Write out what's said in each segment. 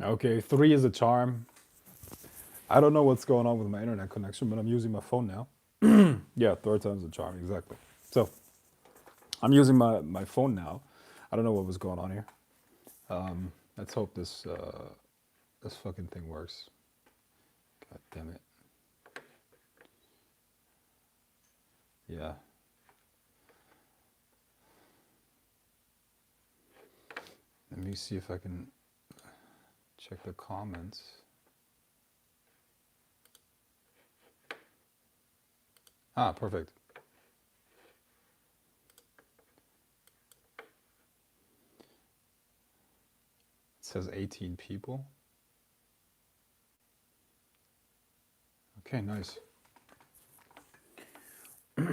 Okay, 3 is a charm. I don't know what's going on with my internet connection, but I'm using my phone now. Yeah, third time's a charm, exactly. So I'm using my phone now. I don't know what was going on here. Let's hope this fucking thing works. God damn it. Yeah. Let me see if I can check the comments. Ah, perfect. It says 18 people. Okay, nice.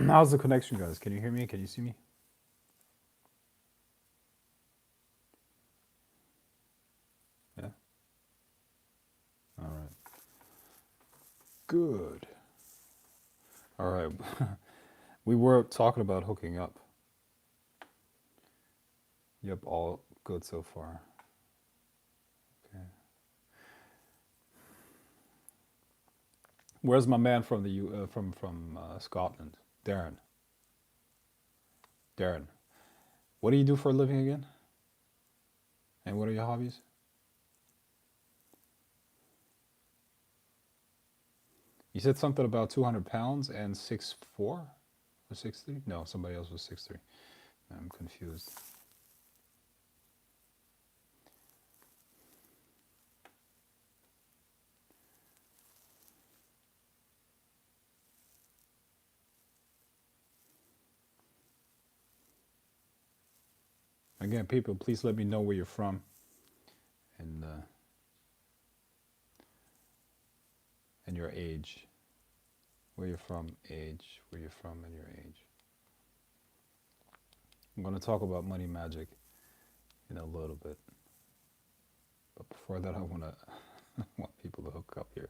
How's the connection, guys? Can you hear me? Can you see me? Yeah. All right. Good. All right. We were talking about hooking up. Yep, all good so far. Okay. Where's my man from the from Scotland? Darren. Darren. What do you do for a living again? And what are your hobbies? You said something about 200 pounds and 6'4" or 6'3"? No, somebody else was 6'3". I'm confused. Again, people, please let me know where you're from and your age. Where you're from, age, where you're from, and your age. I'm going to talk about money magic in a little bit. But before that, I want to want people to hook up here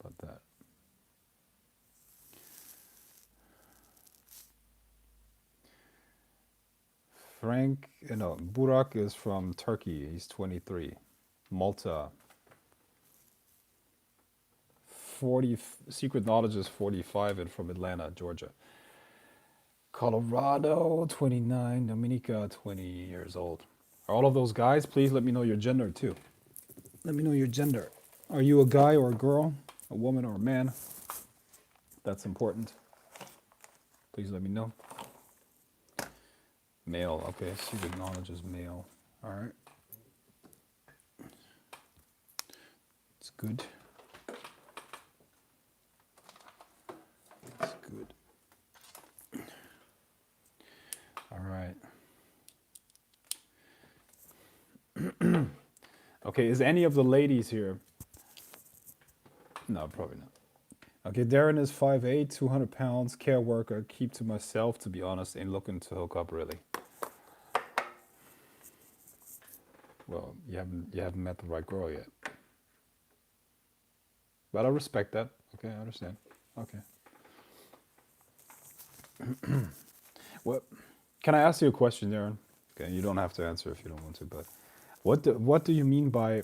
about that. Frank, Burak is from Turkey. He's 23. Malta, 40. Secret Knowledge is 45 and from Atlanta, Georgia. Colorado, 29. Dominica, 20 years old. Are all of those guys? Please let me know your gender too. Let me know your gender. Are you a guy or a girl? A woman or a man? That's important. Please let me know. Male. Okay, Secret Knowledge is male. All right. It's good. It's good. All right. Okay, is any of the ladies here? No, probably not. Okay, Darren is 5'8", 200 pounds, care worker, keep to myself, to be honest, ain't looking to hook up really. Well, you haven't met the right girl yet. But I respect that. Okay, I understand. Okay. What can I ask you a question, Darren? Okay, you don't have to answer if you don't want to, but what do you mean by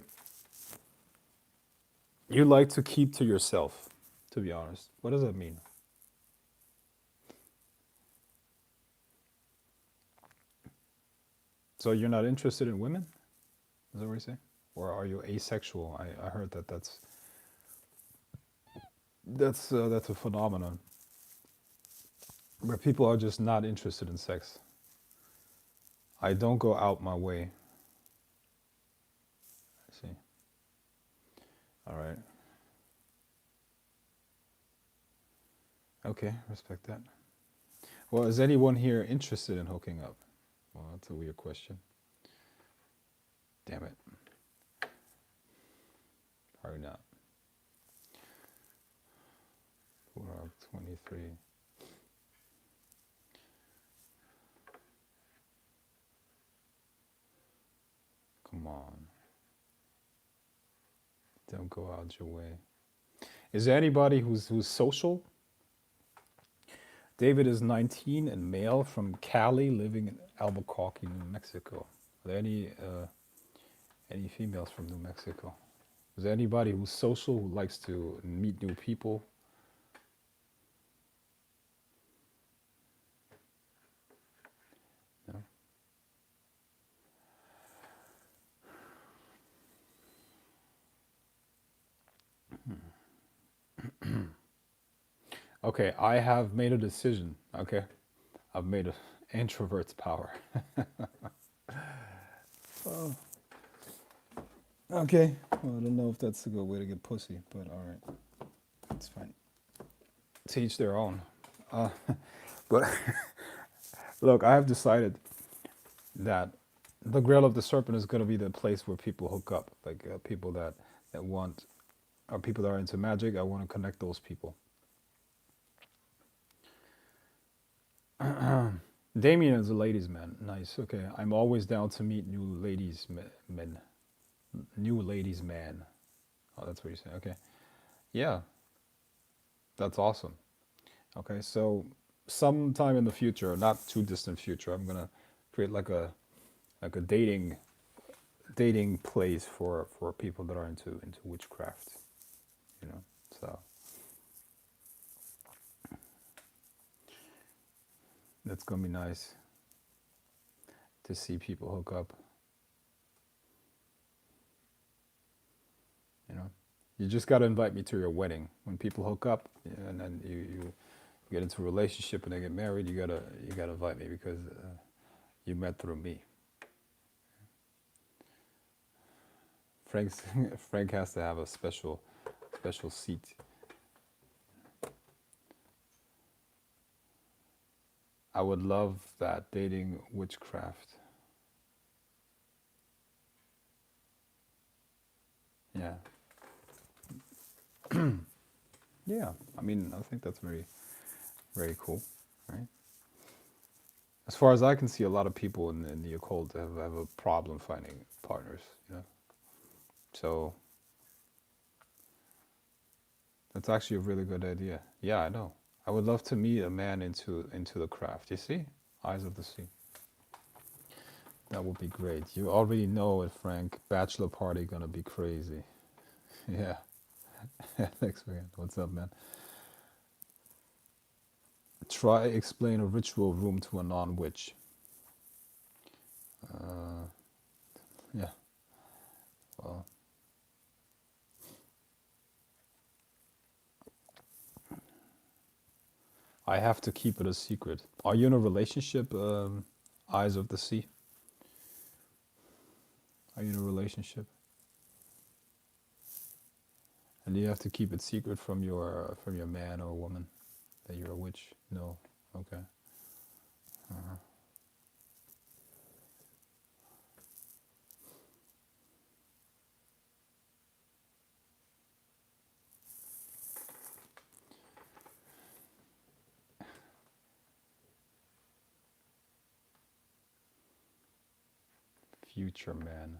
you like to keep to yourself, to be honest? What does that mean? So you're not interested in women? Is that what you're saying? Or are you asexual? I heard that's a phenomenon where people are just not interested in sex. I don't go out my way. I see. All right. Okay, respect that. Well, is anyone here interested in hooking up? Well, that's a weird question. Damn it. Probably not. We're 23. Come on. Don't go out your way. Is there anybody who's social? David is 19 and male from Cali, living in Albuquerque, New Mexico. Are there Any females from New Mexico? Is there anybody who's social, who likes to meet new people? No? Okay, I have made a decision. Okay, I've made an introvert's power. Oh, okay. Well, I don't know if that's a good way to get pussy, but all right, it's fine. To each their own. Uh, but look, I have decided that the Grail of the Serpent is going to be the place where people hook up, like people that want, or people that are into magic. I want to connect those people. Damien is a ladies' man. Nice. Okay, I'm always down to meet new ladies men. New ladies man. Oh, that's what you're saying. Okay. Yeah, that's awesome. Okay, so sometime in the future, not too distant future, I'm gonna create like a dating place for people that are into witchcraft. You know, so that's gonna be nice to see people hook up. You know, you just gotta invite me to your wedding when people hook up, yeah, and then you get into a relationship and they get married. You gotta invite me because you met through me. Frank's Frank has to have a special seat. I would love that, dating witchcraft. Yeah, yeah. I mean, I think that's very cool, right? As far as I can see, a lot of people in the occult have a problem finding partners. You know, so that's actually a really good idea. Yeah, I know. I would love to meet a man into the craft. You see, Eyes of the Sea. That would be great. You already know it, Frank. Bachelor party gonna be crazy. Yeah. Thanks, man. What's up, man? Try explain a ritual room to a non-witch. Uh, yeah. Well, I have to keep it a secret. Are you in a relationship, Eyes of the Sea? Are you in a relationship? And do you have to keep it secret from your man or woman that you're a witch? No. Okay. Uh-huh. Future man.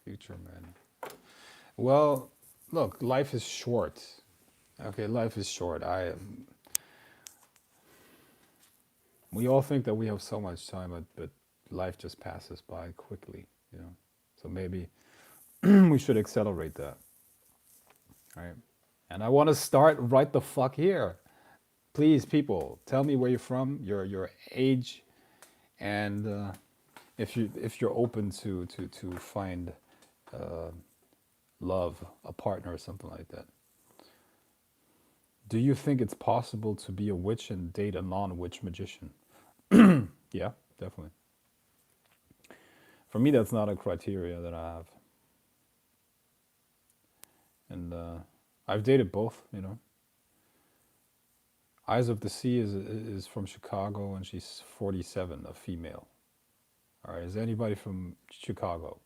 Future man. Well, look, life is short. Okay, life is short. We all think that we have so much time, but life just passes by quickly, you know. So maybe we should accelerate that, right? And I want to start right the fuck here. Please, people, tell me where you're from, your age, and if you're open to find uh, love, a partner, or something like that. Do you think it's possible to be a witch and date a non-witch magician? Yeah, definitely. For me, that's not a criteria that I have, and I've dated both. You know, Eyes of the Sea is from Chicago, and she's 47, a female. All right, is anybody from Chicago?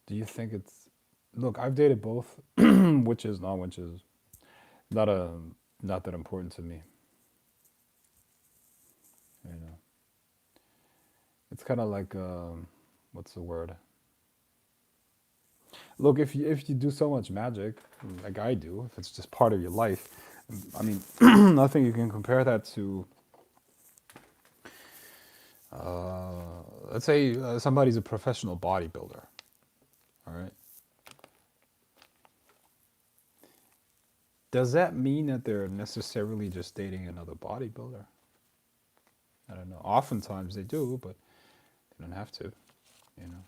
Do you think it's? Look, I've dated both, witches, non-witches. Not a not that important to me. You know, it's kind of like what's the word? Look, if you do so much magic, like I do, if it's just part of your life, I mean, nothing you can compare that to let's say somebody's a professional bodybuilder, all right? Does that mean that they're necessarily just dating another bodybuilder? I don't know. Oftentimes they do, but they don't have to, you know.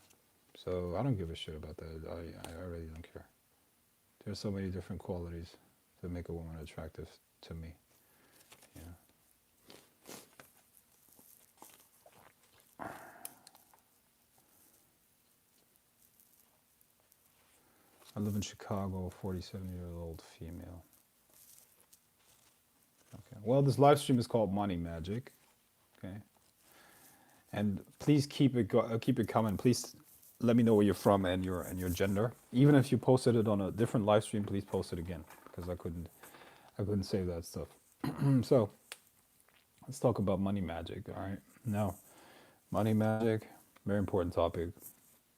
So I don't give a shit about that. I really don't care. There's so many different qualities that make a woman attractive to me, you know. I live in Chicago, 47-year-old female. Okay. Well, this live stream is called Money Magic. Okay. And please keep it coming. Please let me know where you're from and your gender. Even if you posted it on a different live stream, please post it again because I couldn't save that stuff. So let's talk about money magic. All right. Now, money magic, very important topic.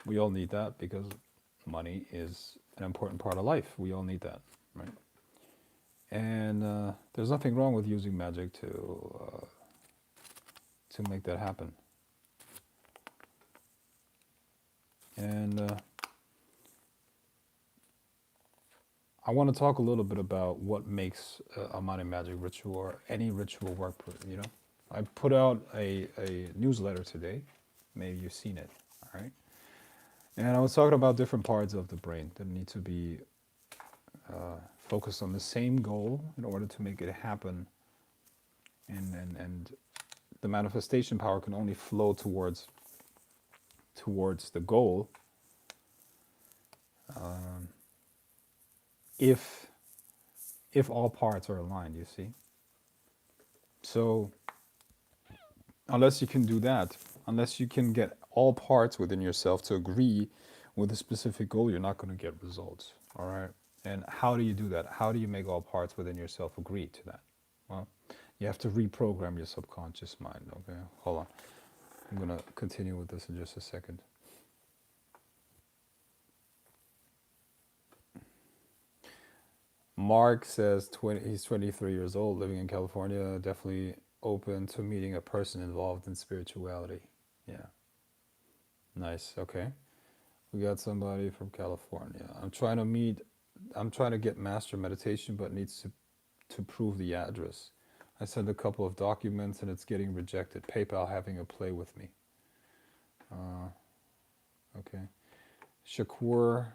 We all need that because money is an important part of life. We all need that, right? And there's nothing wrong with using magic to make that happen. And I want to talk a little bit about what makes a money magic ritual or any ritual work. You know, I put out a newsletter today. Maybe you've seen it. All right. And I was talking about different parts of the brain that need to be focused on the same goal in order to make it happen. And the manifestation power can only flow towards the goal if all parts are aligned, you see. So unless you can do that, unless you can get all parts within yourself to agree with a specific goal, you're not going to get results. All right. And how do you do that? How do you make all parts within yourself agree to that? Well, you have to reprogram your subconscious mind. Okay. Hold on. I'm going to continue with this in just a second. Mark says he's 23 years old, living in California, definitely open to meeting a person involved in spirituality. Yeah. Nice. Okay. We got somebody from California. I'm trying to get master meditation, but needs to prove the address. I sent a couple of documents and it's getting rejected. PayPal having a play with me. Okay. Shakur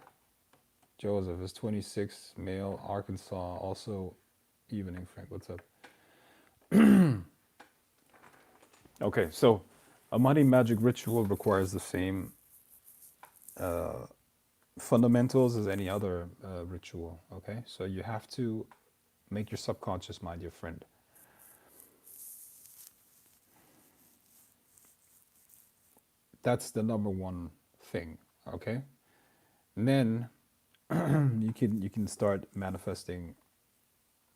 Joseph is 26, male, Arkansas, also evening. Frank, what's up? Okay, so a money magic ritual requires the same fundamentals as any other ritual, okay? So you have to make your subconscious mind your friend. That's the number one thing, okay? And then you can start manifesting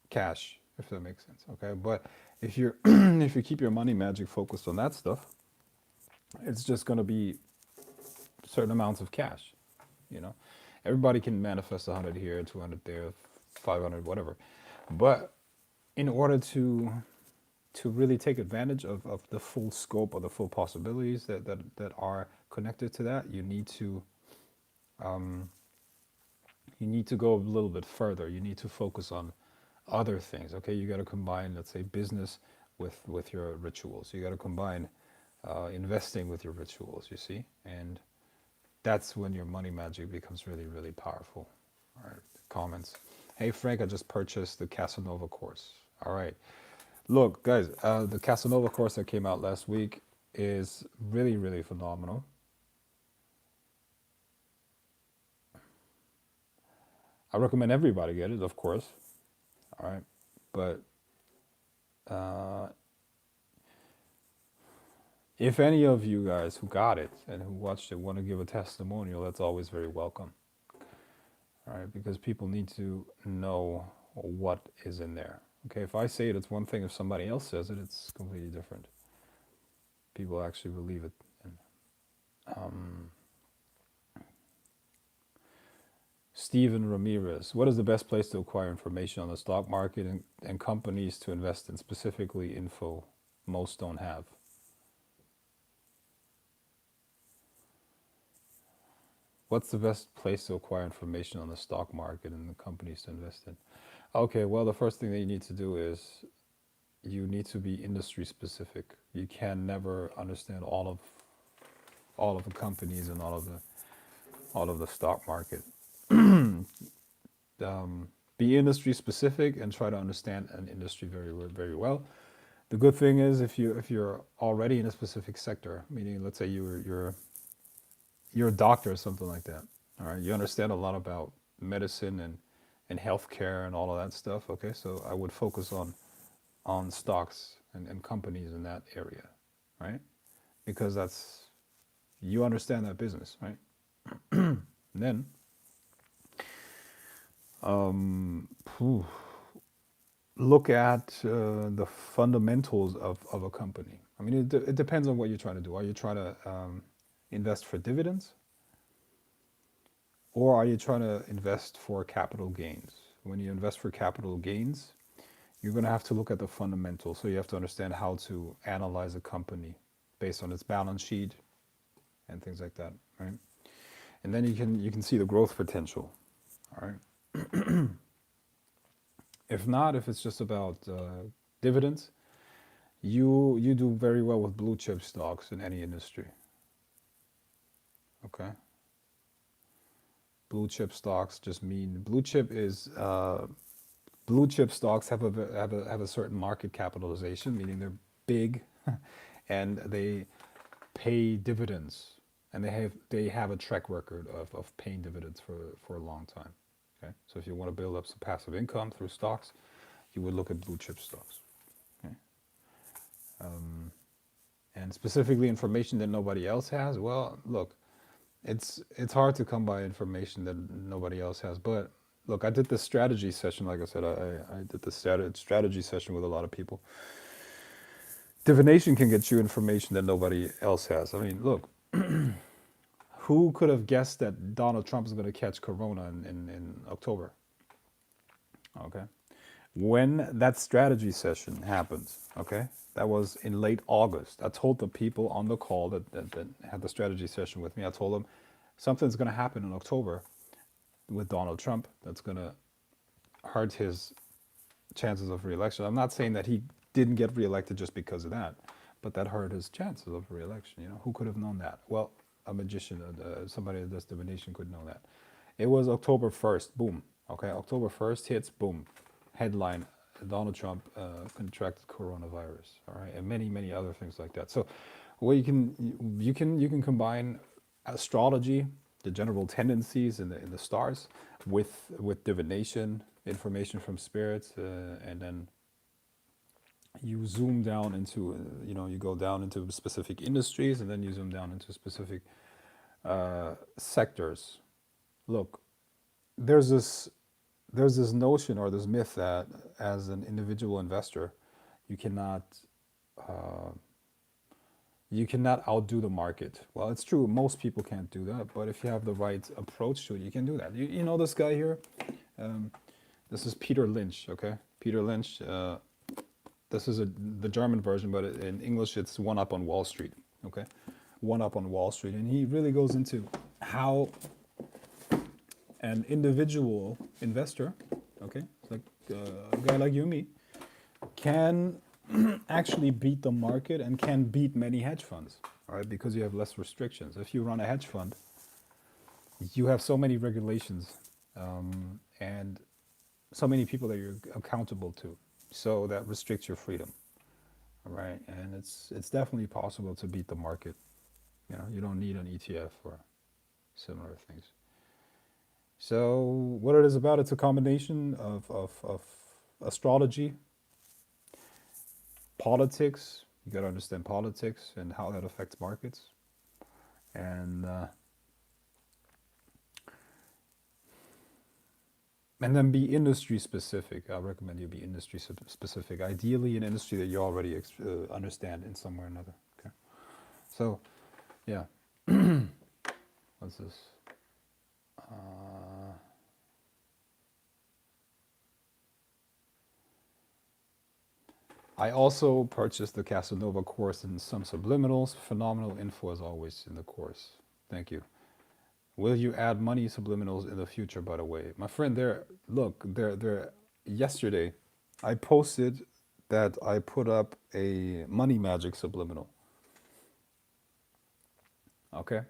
cash, if that makes sense, okay? But if you if you keep your money magic focused on that stuff, it's just going to be certain amounts of cash, you know. Everybody can manifest 100 here, 200 there, 500, whatever. But in order to really take advantage of the full scope or the full possibilities that are connected to that, you need to go a little bit further. You need to focus on other things. Okay, you got to combine, let's say, business with your rituals. You got to combine investing with your rituals. You see, and that's when your money magic becomes really, really powerful. All right, comments. Hey Frank, I just purchased the Casanova course. All right, look guys, the Casanova course that came out last week is really, really phenomenal. I recommend everybody get it, of course. All right, but if any of you guys who got it and who watched it want to give a testimonial, that's always very welcome. All right, because people need to know what is in there. Okay, if I say it, it's one thing. If somebody else says it, it's completely different. People actually believe it. Steven Ramirez, what is the best place to acquire information on the stock market and companies to invest in, specifically info most don't have? What's the best place to acquire information on the stock market and the companies to invest in? Okay, well, the first thing that you need to do is you need to be industry specific. You can never understand all of the companies and all of the stock market. Be industry specific and try to understand an industry very well. The good thing is if you're already in a specific sector, meaning let's say you're a doctor or something like that. All right, you understand a lot about medicine and healthcare and all of that stuff. Okay, so I would focus on stocks and companies in that area, right? Because that's you understand that business, right? And then phew, look at the fundamentals of a company. I mean, it depends on what you're trying to do. Are you trying to invest for dividends, or are you trying to invest for capital gains? When you invest for capital gains, you're going to have to look at the fundamentals. So you have to understand how to analyze a company based on its balance sheet and things like that, right? And then you can see the growth potential, all right? If not, if it's just about dividends, you do very well with blue chip stocks in any industry. Okay, blue chip stocks just mean blue chip stocks have a certain market capitalization, meaning they're big, and they pay dividends, and they have a track record of paying dividends for a long time. Okay, so if you want to build up some passive income through stocks, you would look at blue chip stocks. Okay. And specifically information that nobody else has. Well, look, it's hard to come by information that nobody else has. But look, I did this strategy session. Like I said, I did the strategy session with a lot of people. Divination can get you information that nobody else has. I mean, look, who could have guessed that Donald Trump is going to catch corona in October? Okay. When that strategy session happened, okay, that was in late August. I told the people on the call that had the strategy session with me, I told them something's going to happen in October with Donald Trump that's going to hurt his chances of reelection. I'm not saying that he didn't get reelected just because of that, but that hurt his chances of reelection. You know, who could have known that? Well, a magician, somebody that does divination could know that. It was October 1st, boom. Okay, October 1st hits, boom. Headline, Donald Trump contracted coronavirus, all right, and many other things like that. So well, you can combine astrology, the general tendencies in the stars, with divination, information from spirits, and then you zoom down into you go down into specific industries, and then you zoom down into specific sectors. Look, there's this notion or this myth that as an individual investor, you cannot uh, you cannot outdo the market. Well, it's true, most people can't do that, but if you have the right approach to it, you can do that. You know this guy here? Um, this is Peter Lynch, okay? Peter Lynch, this is the German version, but in English it's One Up on Wall Street, okay? One Up on Wall Street. And he really goes into how an individual investor, okay, like a guy like you and me, can actually beat the market and can beat many hedge funds, all right, because you have less restrictions. If you run a hedge fund, you have so many regulations and so many people that you're accountable to, so that restricts your freedom, all right, and it's definitely possible to beat the market. You know, you don't need an ETF or similar things. So what it is about, it's a combination of astrology, politics. You got to understand politics and how that affects markets, and then be industry specific. I recommend you be industry specific. Ideally, an industry that you already understand in some way or another. Okay. So, yeah. What's this? I also purchased the Casanova course and some subliminals. Phenomenal info as always in the course. Thank you. Will you add money subliminals in the future, by the way? My friend, there, yesterday, I posted that I put up a money magic subliminal. Okay?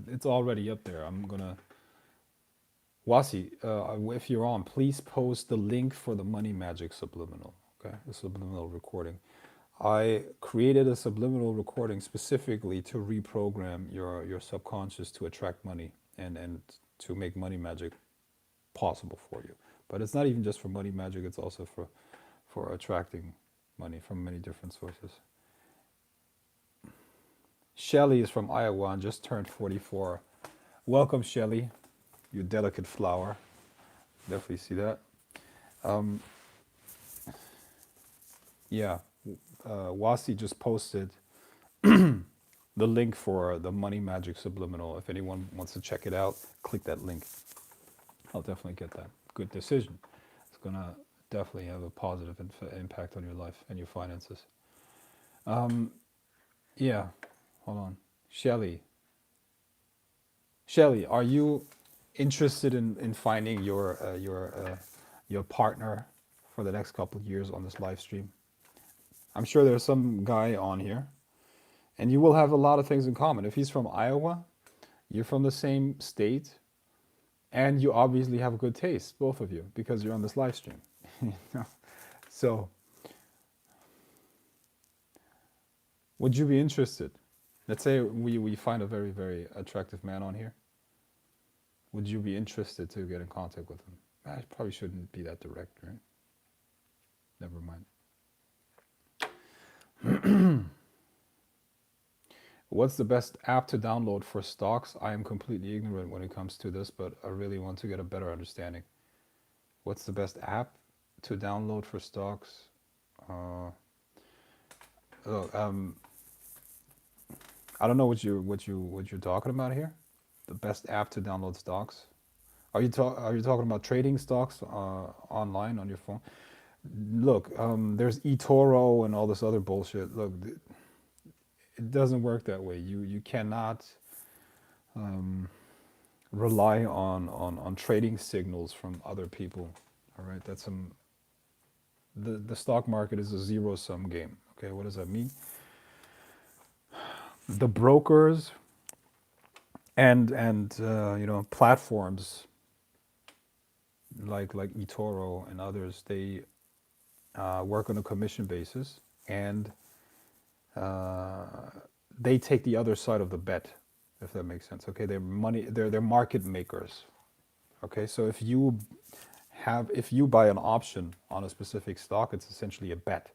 It's already up there. I'm gonna, Wasi, if you're on, please post the link for the money magic subliminal. Okay? The subliminal recording. I created a subliminal recording specifically to reprogram your subconscious to attract money and to make money magic possible for you. But it's not even just for money magic, it's also for attracting money from many different sources. Shelly is from Iowa and just turned 44. Welcome, Shelly, you delicate flower. Definitely see that. Um, yeah, Wasi just posted the link for the Money Magic Subliminal. If anyone wants to check it out, click that link. I'll definitely get that. Good decision. It's gonna definitely have a positive impact on your life and your finances. Um, yeah, hold on. Shelly. Shelly, are you interested in finding your partner for the next couple of years on this live stream? I'm sure there's some guy on here, and you will have a lot of things in common. If he's from Iowa, you're from the same state, and you obviously have a good taste, both of you, because you're on this live stream. So, would you be interested? Let's say we find a very, very attractive man on here. Would you be interested to get in contact with him? I probably shouldn't be that direct, right? Never mind. What's the best app to download for stocks? I am completely ignorant when it comes to this, but I really want to get a better understanding. What's the best app to download for stocks? Uh, I don't know what you're talking about here. The best app to download stocks. Are you talking about trading stocks online on your phone? Look, there's eToro and all this other bullshit. Look, it doesn't work that way. You cannot rely on trading signals from other people. All right, that's the stock market is a zero sum game. Okay, what does that mean? The brokers and platforms like eToro and others, they work on a commission basis, and they take the other side of the bet, if that makes sense. Okay, they're market makers. Okay, so if you buy an option on a specific stock, it's essentially a bet.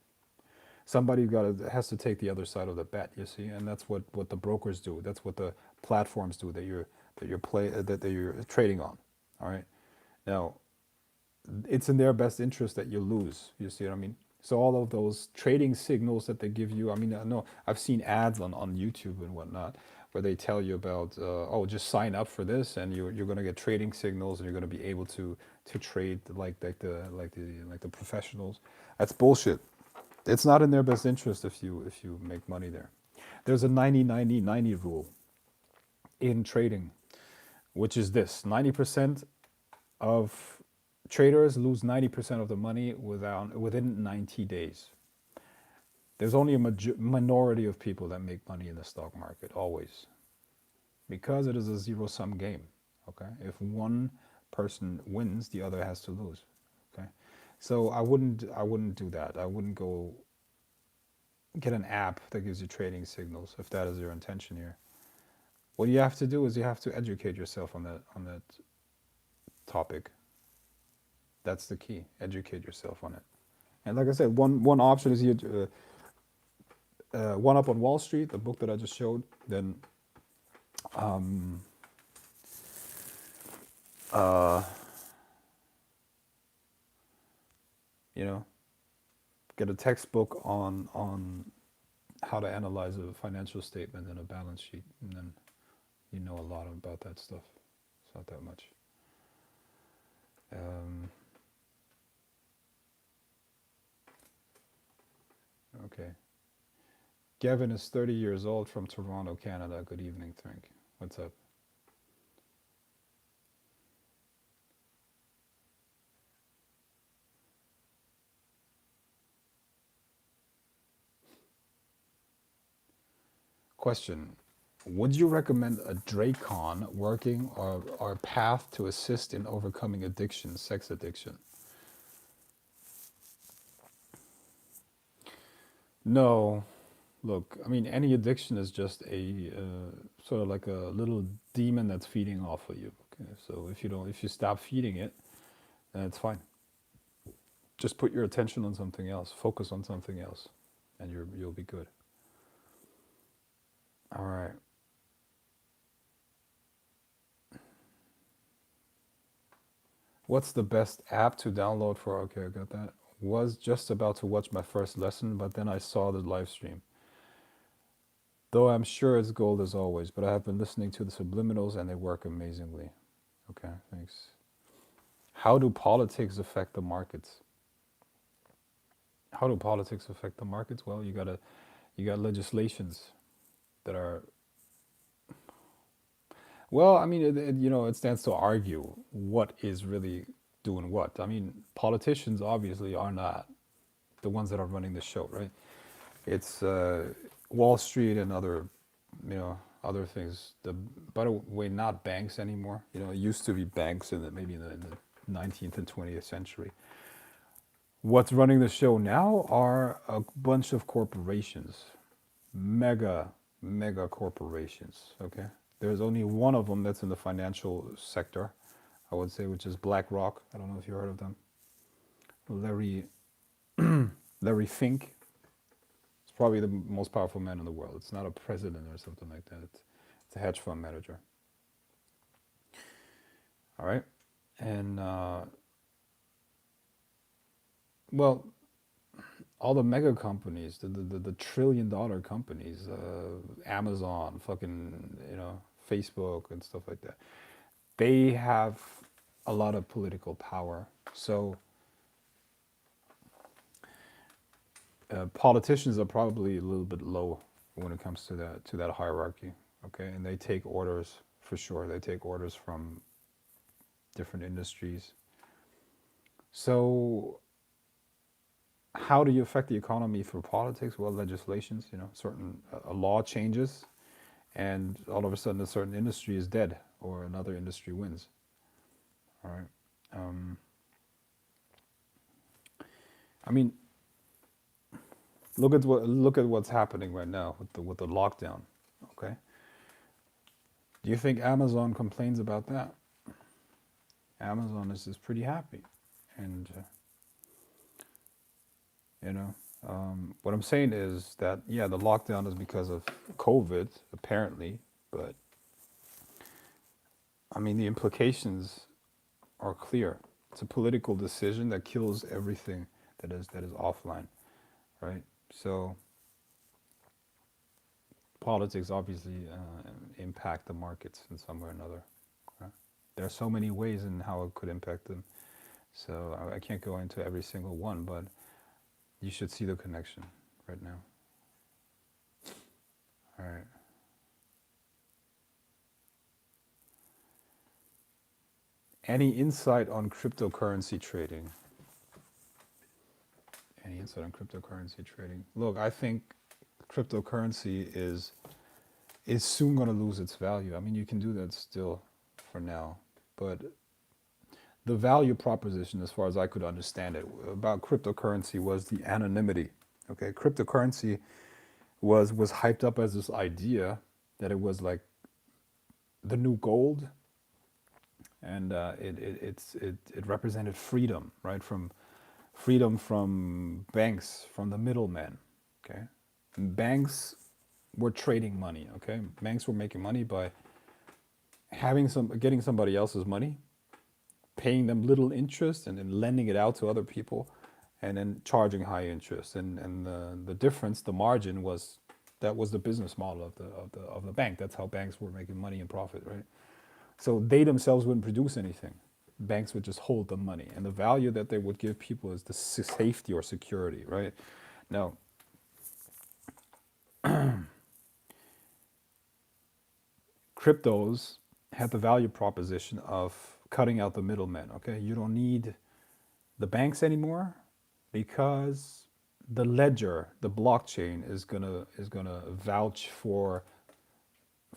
Somebody has to take the other side of the bet, you see, and that's what the brokers do. That's what the platforms do that you're trading on. All right, now it's in their best interest that you lose. You see what I mean? So all of those trading signals that they give you, I mean, I know I've seen ads on YouTube and whatnot where they tell you about, oh, just sign up for this and you're going to get trading signals and you're going to be able to trade like the professionals. That's bullshit. It's not in their best interest if you make money there. There's a 90-90-90 rule in trading, which is this: 90% of traders lose 90% of the money within 90 days. There's only a minority of people that make money in the stock market, always, because it is a zero-sum game. Okay, if one person wins, the other has to lose. Okay, so I wouldn't do that. I wouldn't go get an app that gives you trading signals if that is your intention here. What you have to do is you have to educate yourself on that topic. That's the key. Educate yourself on it. And like I said, one option is here. One Up on Wall Street, the book that I just showed. Then, get a textbook on how to analyze a financial statement and a balance sheet, and then you know a lot about that stuff. It's not that much. Okay. Gavin is 30 years old from Toronto, Canada. Good evening, Frank. What's up? Question. Would you recommend a Dracon working or a path to assist in overcoming addiction, sex addiction? No. Look, I mean, any addiction is just a sort of like a little demon that's feeding off of you. Okay, so if you stop feeding it, then it's fine. Just put your attention on something else. Focus on something else, and you'll be good. All right. What's the best app to download for? Okay, I got that. Was just about to watch my first lesson, but then I saw the live stream. Though I'm sure it's gold as always, but I have been listening to the subliminals and they work amazingly. Okay, thanks. How do politics affect the markets? How do politics affect the markets? Well, you got legislations that are, well, I mean, it stands to argue what is really doing what. I mean, politicians obviously are not the ones that are running the show, right? It's Wall Street and other things. By the way, not banks anymore. It used to be banks maybe in the 19th and 20th century. What's running the show now are a bunch of corporations, mega, mega corporations. Okay, there's only one of them that's in the financial sector, I would say, which is BlackRock. I don't know if you heard of them. Larry Larry Fink. It's probably the most powerful man in the world. It's not a president or something like that. It's a hedge fund manager. All right, and well, all the mega companies, the trillion-dollar companies, Amazon, fucking, Facebook and stuff like that, they have a lot of political power. So politicians are probably a little bit low when it comes to that hierarchy. Okay, and they take orders for sure. They take orders from different industries. So how do you affect the economy through politics? Well, legislations, certain a law changes, and all of a sudden a certain industry is dead or another industry wins. All right. I mean, look at what's happening right now with the lockdown. Okay. Do you think Amazon complains about that? Amazon is pretty happy, and what I'm saying is that, yeah, the lockdown is because of COVID, apparently, but I mean, the implications are clear. It's a political decision that kills everything that is offline, right? So politics obviously impact the markets in some way or another. Right? There are so many ways in how it could impact them. So I can't go into every single one, but you should see the connection right now. All right. Any insight on cryptocurrency trading? Any insight on cryptocurrency trading? Look, I think cryptocurrency is soon going to lose its value. I mean, you can do that still for now, but the value proposition, as far as I could understand it, about cryptocurrency was the anonymity. Okay, cryptocurrency was hyped up as this idea that it was like the new gold, and it represented freedom, right? Freedom from banks, from the middlemen. Okay, and banks were trading money. Okay, banks were making money by getting somebody else's money, paying them little interest, and then lending it out to other people, and then charging high interest. And the difference, the margin was the business model of the bank. That's how banks were making money and profit, right? So they themselves wouldn't produce anything. Banks would just hold the money, and the value that they would give people is the safety or security, right? Now, cryptos have the value proposition of cutting out the middlemen. Okay, you don't need the banks anymore because the ledger, the blockchain is gonna vouch for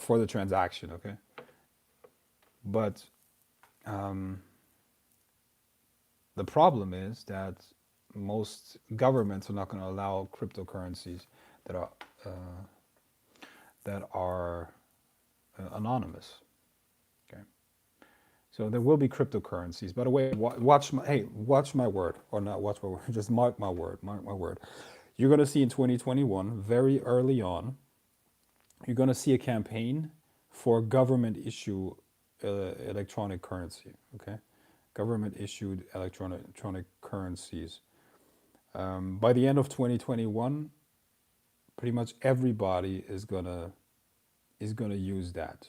the transaction, okay? But the problem is that most governments are not going to allow cryptocurrencies that are uh, that are anonymous. Okay, so there will be cryptocurrencies. By the way, watch my word, or not watch my word. Just mark my word. Mark my word. You're going to see in 2021, very early on, you're going to see a campaign for government issue electronic currency. Okay, government issued electronic currencies. By the end of 2021, pretty much everybody is gonna use that.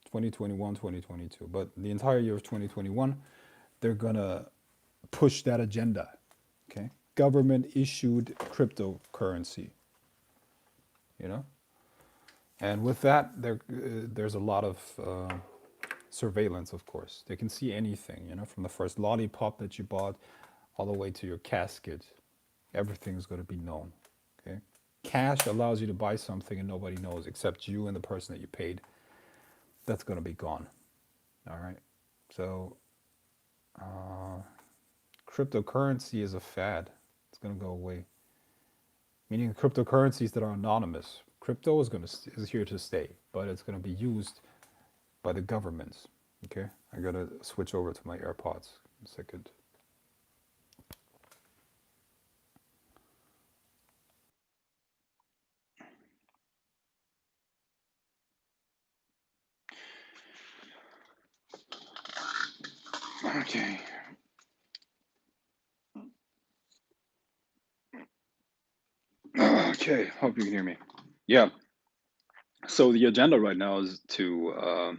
2021, 2022, but the entire year of 2021, they're gonna push that agenda. Okay, government issued cryptocurrency. You know, and with that, there's a lot of surveillance. Of course, they can see anything. You know, from the first lollipop that you bought, all the way to your casket. Everything's going to be known. Okay, cash allows you to buy something and nobody knows except you and the person that you paid. That's going to be gone. All right. So cryptocurrency is a fad. It's going to go away. Meaning cryptocurrencies that are anonymous. Crypto is here to stay, but it's going to be used by the governments. Okay. I got to switch over to my AirPods in a second. Okay. Okay. Hope you can hear me. Yeah. So the agenda right now is to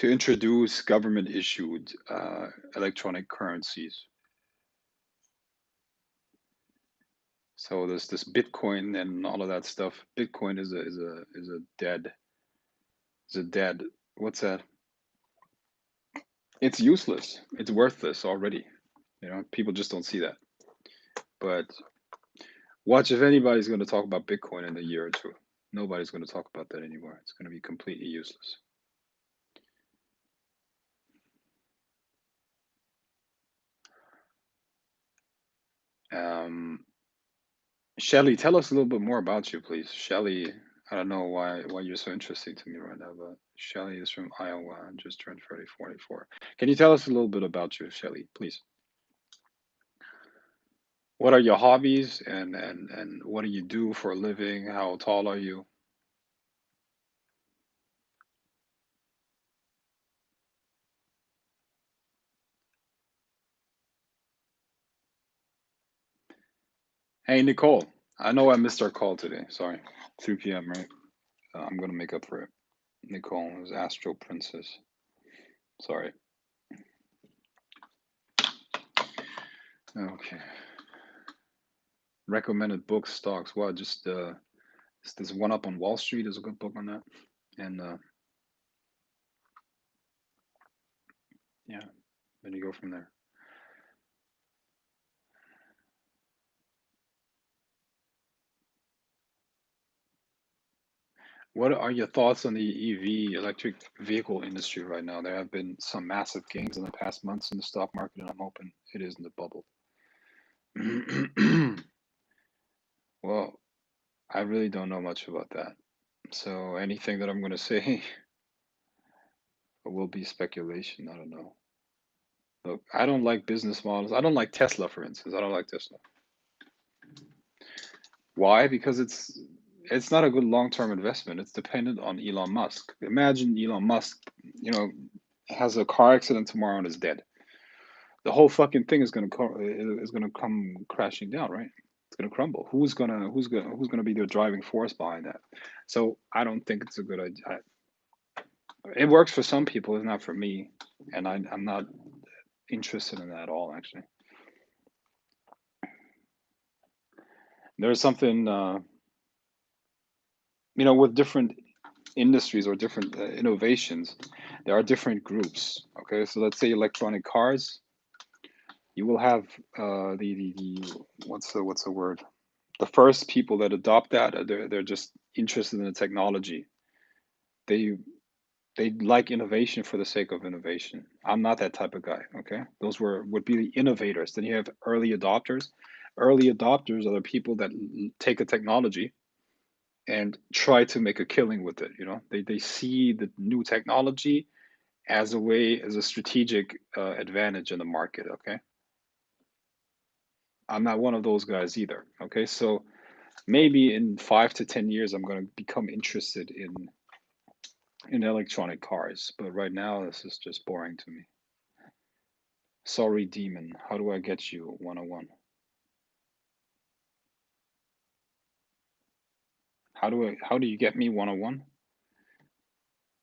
introduce government issued electronic currencies. So there's this Bitcoin and all of that stuff. Bitcoin is a dead. What's that? It's useless. It's worthless already. You know, people just don't see that. But watch if anybody's going to talk about Bitcoin in a year or two. Nobody's going to talk about that anymore. It's going to be completely useless. Shelly, tell us a little bit more about you, please. Shelly, I don't know why you're so interesting to me right now, but Shelly is from Iowa and just turned 44. Can you tell us a little bit about you, Shelly, please? What are your hobbies and what do you do for a living? How tall are you? Hey, Nicole. I know I missed our call today. Sorry. 3 p.m., right? I'm gonna make up for it. Nicole is Astro Princess. Sorry. Okay. Recommended books, stocks. What? Just this One Up on Wall Street is a good book on that. And yeah, then you go from there. What are your thoughts on the EV, electric vehicle industry right now? There have been some massive gains in the past months in the stock market, and I'm hoping it is in the bubble. Well, I really don't know much about that. So anything that I'm going to say will be speculation. I don't know. Look, I don't like business models. I don't like Tesla, for instance. I don't like Tesla. Why? Because it's not a good long-term investment. It's dependent on Elon Musk. Imagine Elon Musk, you know, has a car accident tomorrow and is dead. The whole fucking thing is gonna come crashing down, right? It's gonna crumble. Who's gonna be the driving force behind that? So I don't think it's a good idea. It works for some people, it's not for me, and I'm not interested in that at all. Actually, there's something with different industries or different innovations, there are different groups. Okay, so let's say electronic cars. You will have the what's the word? The first people that adopt that, they're just interested in the technology. They they like innovation for the sake of innovation. I'm not that type of guy. Okay, those would be the innovators. Then you have early adopters. Early adopters are the people that take a technology and try to make a killing with it. They see the new technology as a strategic advantage in the market. Okay, I'm not one of those guys either. Okay, so maybe in 5 to 10 years, I'm going to become interested in electronic cars, but right now this is just boring to me. Sorry, demon. How do I get you 101? How do you get me 101?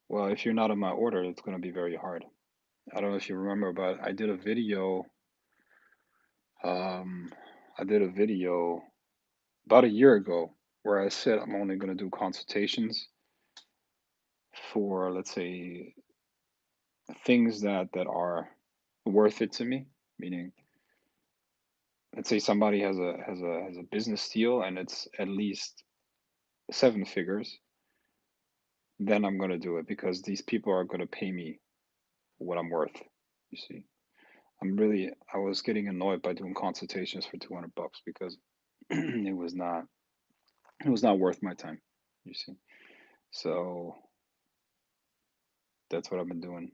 Well, if you're not on my order, it's going to be very hard. I don't know if you remember, but um I did a video about a year ago where I said I'm only going to do consultations for, let's say, things that are worth it to me, meaning, let's say somebody has a business deal and it's at least 7 figures, then I'm going to do it because these people are going to pay me what I'm worth. You see, I was getting annoyed by doing consultations for $200 because it was not worth my time. You see, so that's what I've been doing.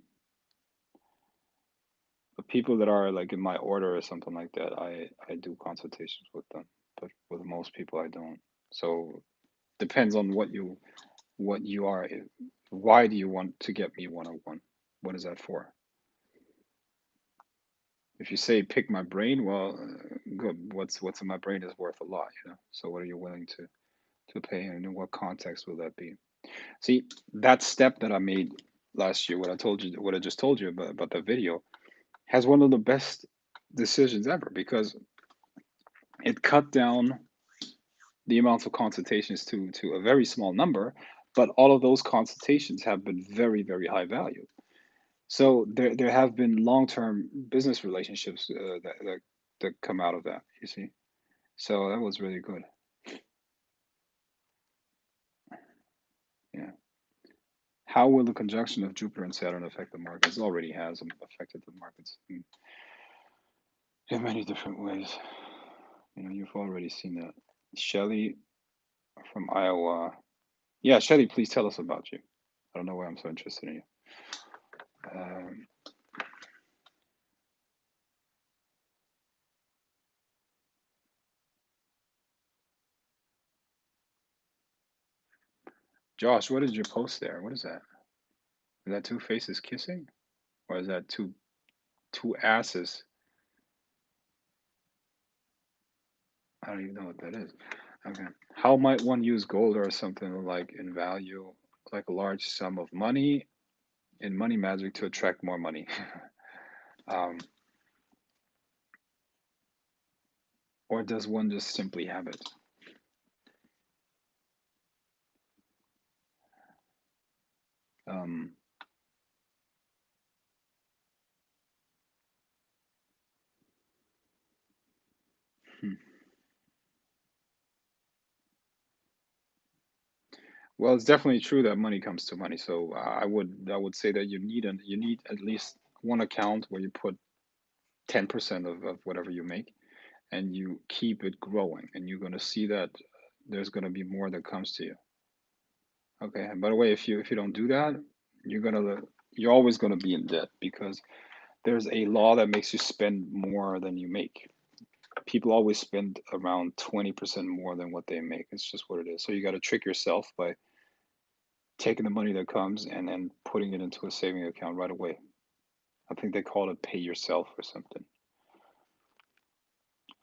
But people that are like in my order or something like that, I do consultations with them. But with most people, I don't. So depends on what you are. Why do you want to get me 101? What is that for? If you say pick my brain, well, good. What's in my brain is worth a lot. So what are you willing to pay, and in what context will that be? See, that step that I made last year, what I just told you about the video, has one of the best decisions ever because it cut down the amounts of consultations to a very small number, but all of those consultations have been very, very high value. So there have been long-term business relationships that come out of that, you see. So that was really good. Yeah. How will the conjunction of Jupiter and Saturn affect the markets? It already has affected the markets in many different ways. You've already seen that. Shelly from Iowa. Yeah, Shelly, please tell us about you. I don't know why I'm so interested in you. Um, Josh, what is your post there? What is that? Is that two faces kissing? Or is that two asses? I don't even know what that is. Okay. How might one use gold or something like in value, like a large sum of money in money magic to attract more money? um, or does one just simply have it? Um, hmm. Well, it's definitely true that money comes to money. So I would say that you need at least one account where you put 10% of whatever you make, and you keep it growing, and you're going to see that there's going to be more that comes to you. Okay. And by the way, if you don't do that, you're gonna you're always going to be in debt because there's a law that makes you spend more than you make. People always spend around 20% more than what they make. It's just what it is. So you got to trick yourself by taking the money that comes and then putting it into a saving account right away. I think they call it pay yourself or something.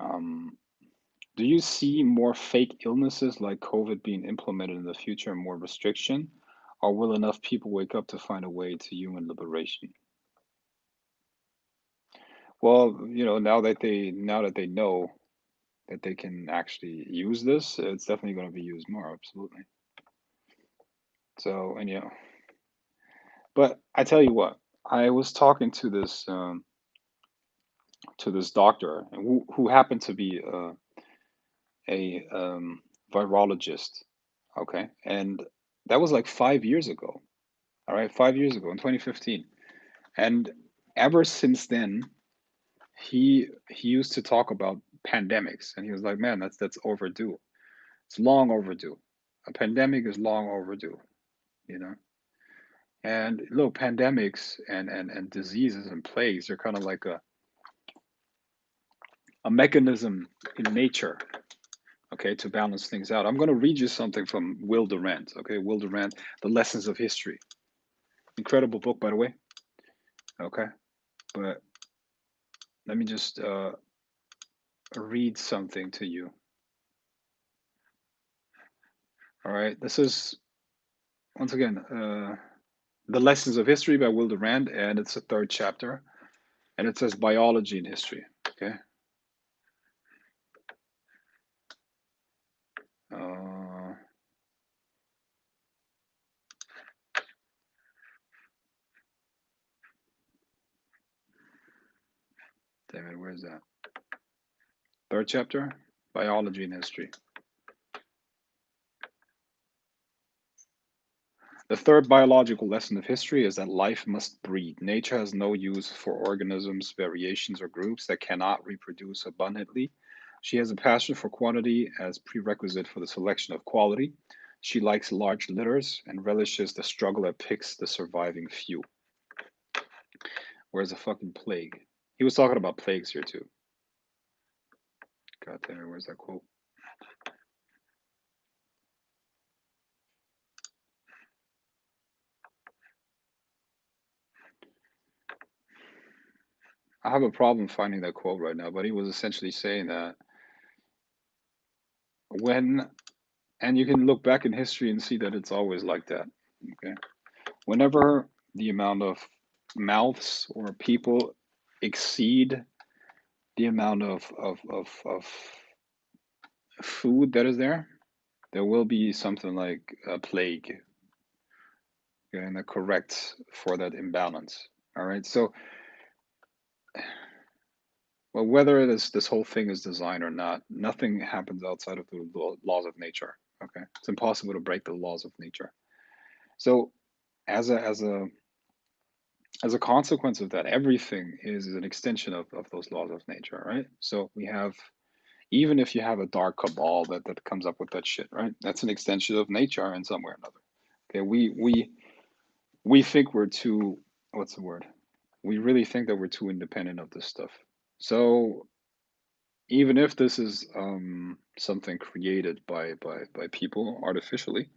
Um, do you see more fake illnesses like COVID being implemented in the future and more restriction? Or will enough people wake up to find a way to human liberation? Well, now that they know that they can actually use this, it's definitely going to be used more, absolutely. So, and but I tell you what, I was talking to this to this doctor who happened to be a virologist. Okay, and that was like 5 years ago. All right, 5 years ago in 2015, and ever since then, he used to talk about pandemics, and he was like, "Man, that's overdue. It's long overdue. A pandemic is long overdue." You know. And look, pandemics and diseases and plagues are kind of like a mechanism in nature, okay, to balance things out. I'm going to read you something from Will Durant, okay? Will Durant, The Lessons of History. Incredible book, by the way, okay? But let me just read something to you, all right? This is, once again, The Lessons of History by Will Durant, and it's the third chapter, and it says biology and history, okay? Uh, Damn it, where's that? Third chapter, biology and history. The third biological lesson of history is that life must breed. Nature has no use for organisms, variations, or groups that cannot reproduce abundantly. She has a passion for quantity as prerequisite for the selection of quality. She likes large litters and relishes the struggle that picks the surviving few. Where's the fucking plague? He was talking about plagues here too. God damn it, where's that quote? I have a problem finding that quote right now, but he was essentially saying that when, and you can look back in history and see that it's always like that. Okay. Whenever the amount of mouths or people exceed the amount of food that is there will be something like a plague, okay, and that corrects for that imbalance. All right. So, well, whether this whole thing is designed or not, nothing happens outside of the laws of nature. Okay, it's impossible to break the laws of nature. So, as a consequence of that, everything is an extension of those laws of nature, right? So we have, even if you have a dark cabal that comes up with that shit, right? That's an extension of nature in some way or another. Okay, we think we're too, what's the word? We really think that we're too independent of this stuff. So even if this is something created by people artificially,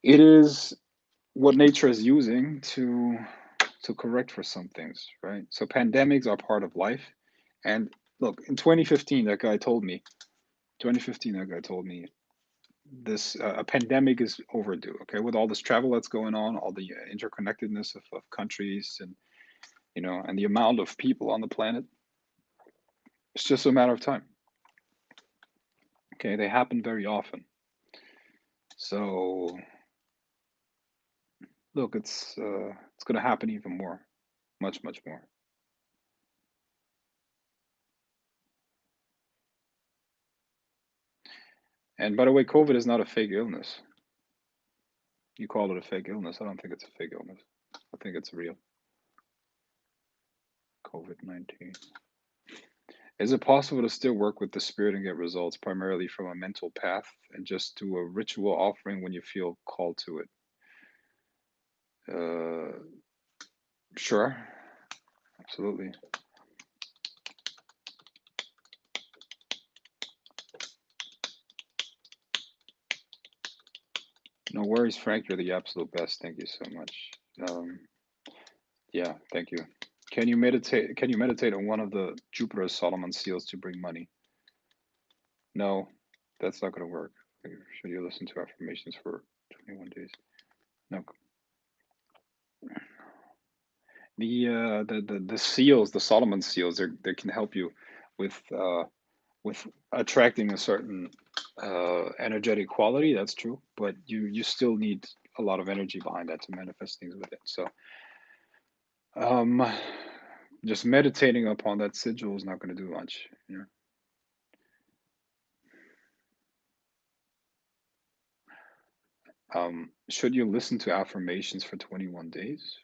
it is what nature is using to correct for some things, right? So pandemics are part of life. And look, in 2015, that guy told me, 2015, that guy told me this a pandemic is overdue. Okay, with all this travel that's going on, all the interconnectedness of countries, and and the amount of people on the planet, it's just a matter of time. Okay, they happen very often. So look, it's going to happen even more, much more. And by the way, COVID is not a fake illness. You call it a fake illness. I don't think it's a fake illness. I think it's real. COVID-19. Is it possible to still work with the spirit and get results primarily from a mental path and just do a ritual offering when you feel called to it? Uh, sure, absolutely. No worries, Frank. You're the absolute best. Thank you so much. Um, yeah, thank you. Can you meditate? Can you meditate on one of the Jupiter Solomon seals to bring money? No, that's not going to work. Should you listen to affirmations for 21 days? No. The seals, the Solomon seals, they can help you with with attracting a certain energetic quality. That's true, but you still need a lot of energy behind that to manifest things with it. So, um, Just meditating upon that sigil is not going to do much. Should you listen to affirmations for 21 days?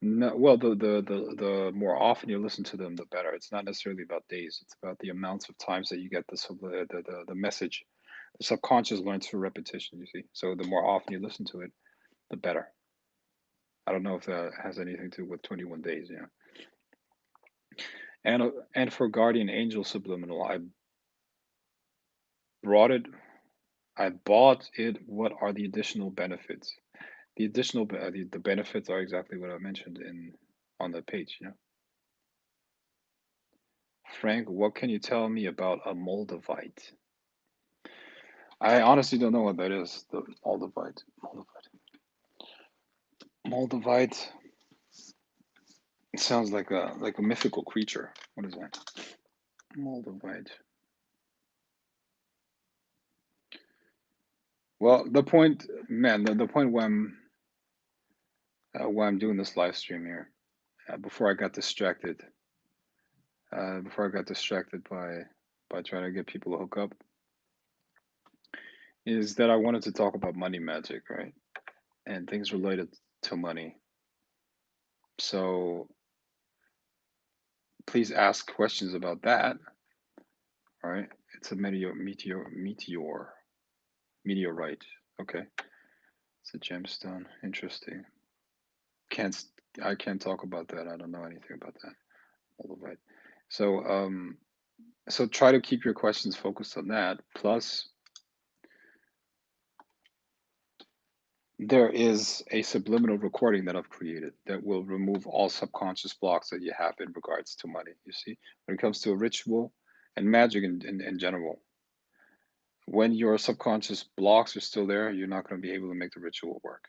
No, well, the more often you listen to them, the better. It's not necessarily about days. It's about the amounts of times that you get the message. The subconscious learns through repetition, you see. So the more often you listen to it, the better. I don't know if that has anything to do with 21 days, yeah. And for guardian angel subliminal, brought it I bought it. What are the additional benefits? The benefits are exactly what I mentioned in on the page, Frank, what can you tell me about a Moldavite? I honestly don't know what that is. The Moldavite. Moldavite. It sounds like a mythical creature. What is that? Moldavite. Well, the point, man, the point why I'm doing this live stream here, before I got distracted, by trying to get people to hook up, is that I wanted to talk about money magic, right? And things related to money. So please ask questions about that. All right. It's a meteorite. Okay. It's a gemstone. Interesting. Can't I can't talk about that. I don't know anything about that. Moldavite. So so try to keep your questions focused on that. Plus, there is a subliminal recording that I've created that will remove all subconscious blocks that you have in regards to money. You see, when it comes to a ritual and magic in general, when your subconscious blocks are still there, you're not going to be able to make the ritual work.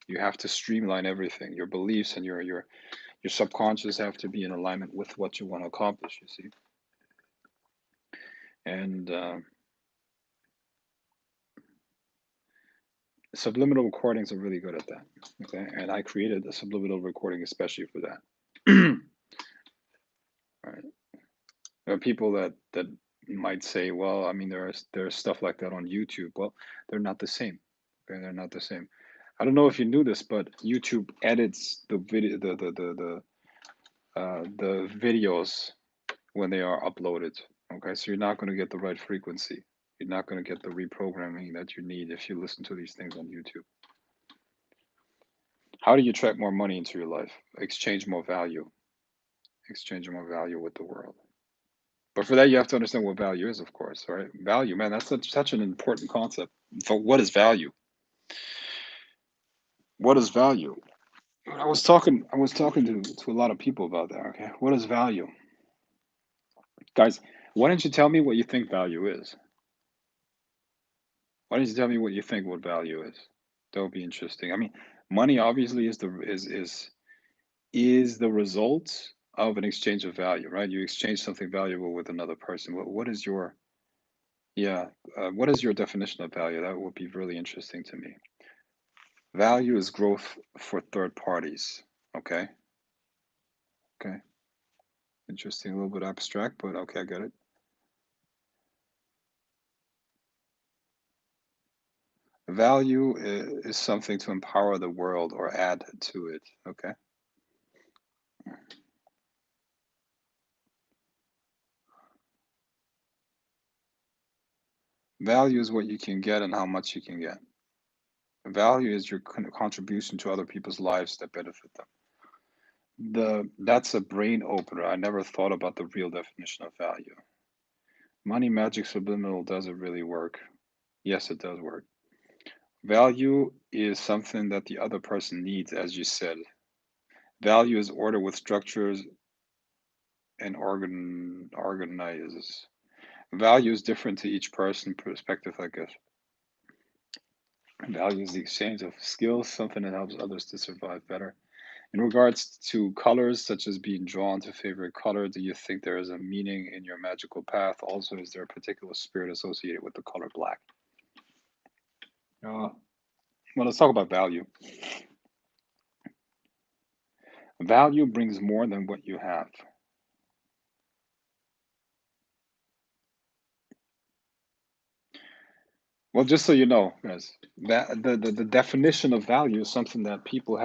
You have to streamline everything. Your beliefs and your subconscious have to be in alignment with what you want to accomplish. You see, and subliminal recordings are really good at that. Okay, and I created a subliminal recording especially for that. Right. There are people that might say, well, I mean, there's stuff like that on YouTube. Well, they're not the same. Okay, they're not the same. I don't know if you knew this, but YouTube edits the video, the videos when they are uploaded. Okay, so you're not going to get the right frequency. You're not going to get the reprogramming that you need if you listen to these things on YouTube. How do you attract more money into your life? Exchange more value. Exchange more value with the world. But for that, you have to understand what value is, of course, right? Value, man, that's such an important concept. So what is value? What is value? I was talking to a lot of people about that. Okay, what is value, guys? Why don't you tell me what you think value is? Why don't you tell me what you think what value is? That would be interesting. I mean, money obviously is the result of an exchange of value, right? You exchange something valuable with another person. What is your yeah? What is your definition of value? That would be really interesting to me. Value is growth for third parties. Okay. Okay. Interesting. A little bit abstract, but okay, I get it. Value is something to empower the world or add to it. Okay. Value is what you can get and how much you can get. Value is your contribution to other people's lives that benefit them. That's a brain opener. I never thought about the real definition of value. Money Magic Subliminal, does it really work? Yes, it does work. Value is something that the other person needs, as you said. Value is order with structures and organizes. Value is different to each person, perspective, I guess. Value is the exchange of skills, something that helps others to survive better. In regards to colors, such as being drawn to favorite color, do you think there is a meaning in your magical path? Also, is there a particular spirit associated with the color black? Well, let's talk about value. Value brings more than what you have. Well, just so you know, guys, that the definition of value is something that people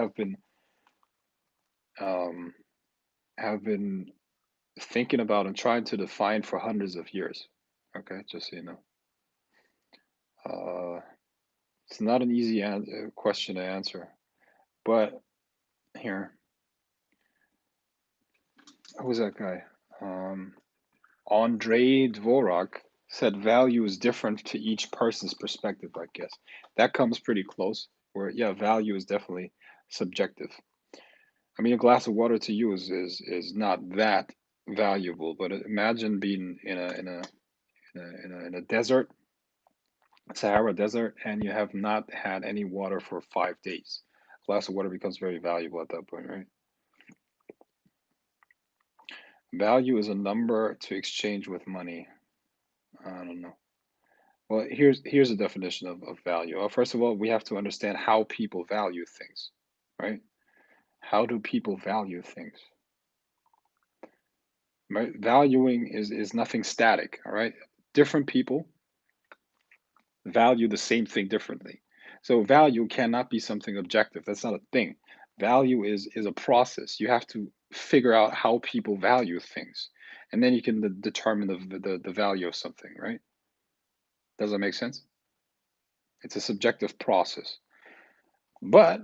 um, have been thinking about and trying to define for hundreds of years. Okay, just so you know. Uh, it's not an easy question to answer, but here, who's that guy? Um, Andre Dvorak said value is different to each person's perspective, I guess. That comes pretty close, where, yeah, value is definitely subjective. I mean, a glass of water to you is not that valuable, but imagine being in a desert, Sahara desert, and you have not had any water for 5 days. A glass of water becomes very valuable at that point, right? Value is a number to exchange with money. I don't know. Well, here's a definition of value. First of all, we have to understand how people value things, right? How do people value things? Right? Valuing is nothing static, all right? Different people value the same thing differently. So value cannot be something objective. That's not a thing. Value is a process. You have to figure out how people value things, and then you can determine the value of something, right? Does that make sense? It's a subjective process. But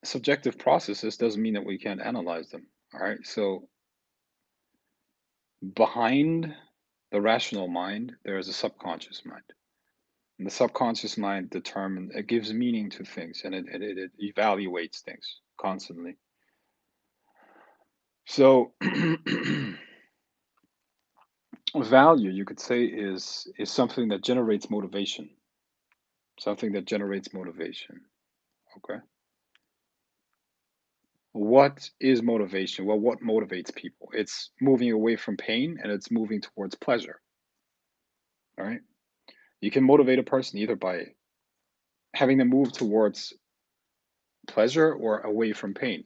subjective processes doesn't mean that we can't analyze them. All right. So behind the rational mind, there is a subconscious mind. And the subconscious mind determines, it gives meaning to things, and it evaluates things constantly. So value, you could say, is something that generates motivation. Something that generates motivation. Okay. What is motivation? Well, what motivates people? It's moving away from pain and it's moving towards pleasure. All right. You can motivate a person either by having them move towards pleasure or away from pain.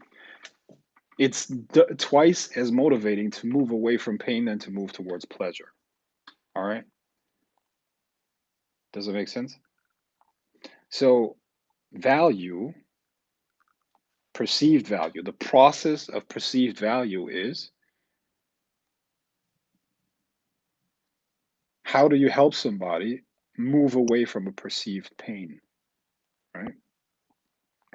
It's twice as motivating to move away from pain than to move towards pleasure. All right. Does it make sense? So, value, perceived value, the process of perceived value is how do you help somebody move away from a perceived pain, right?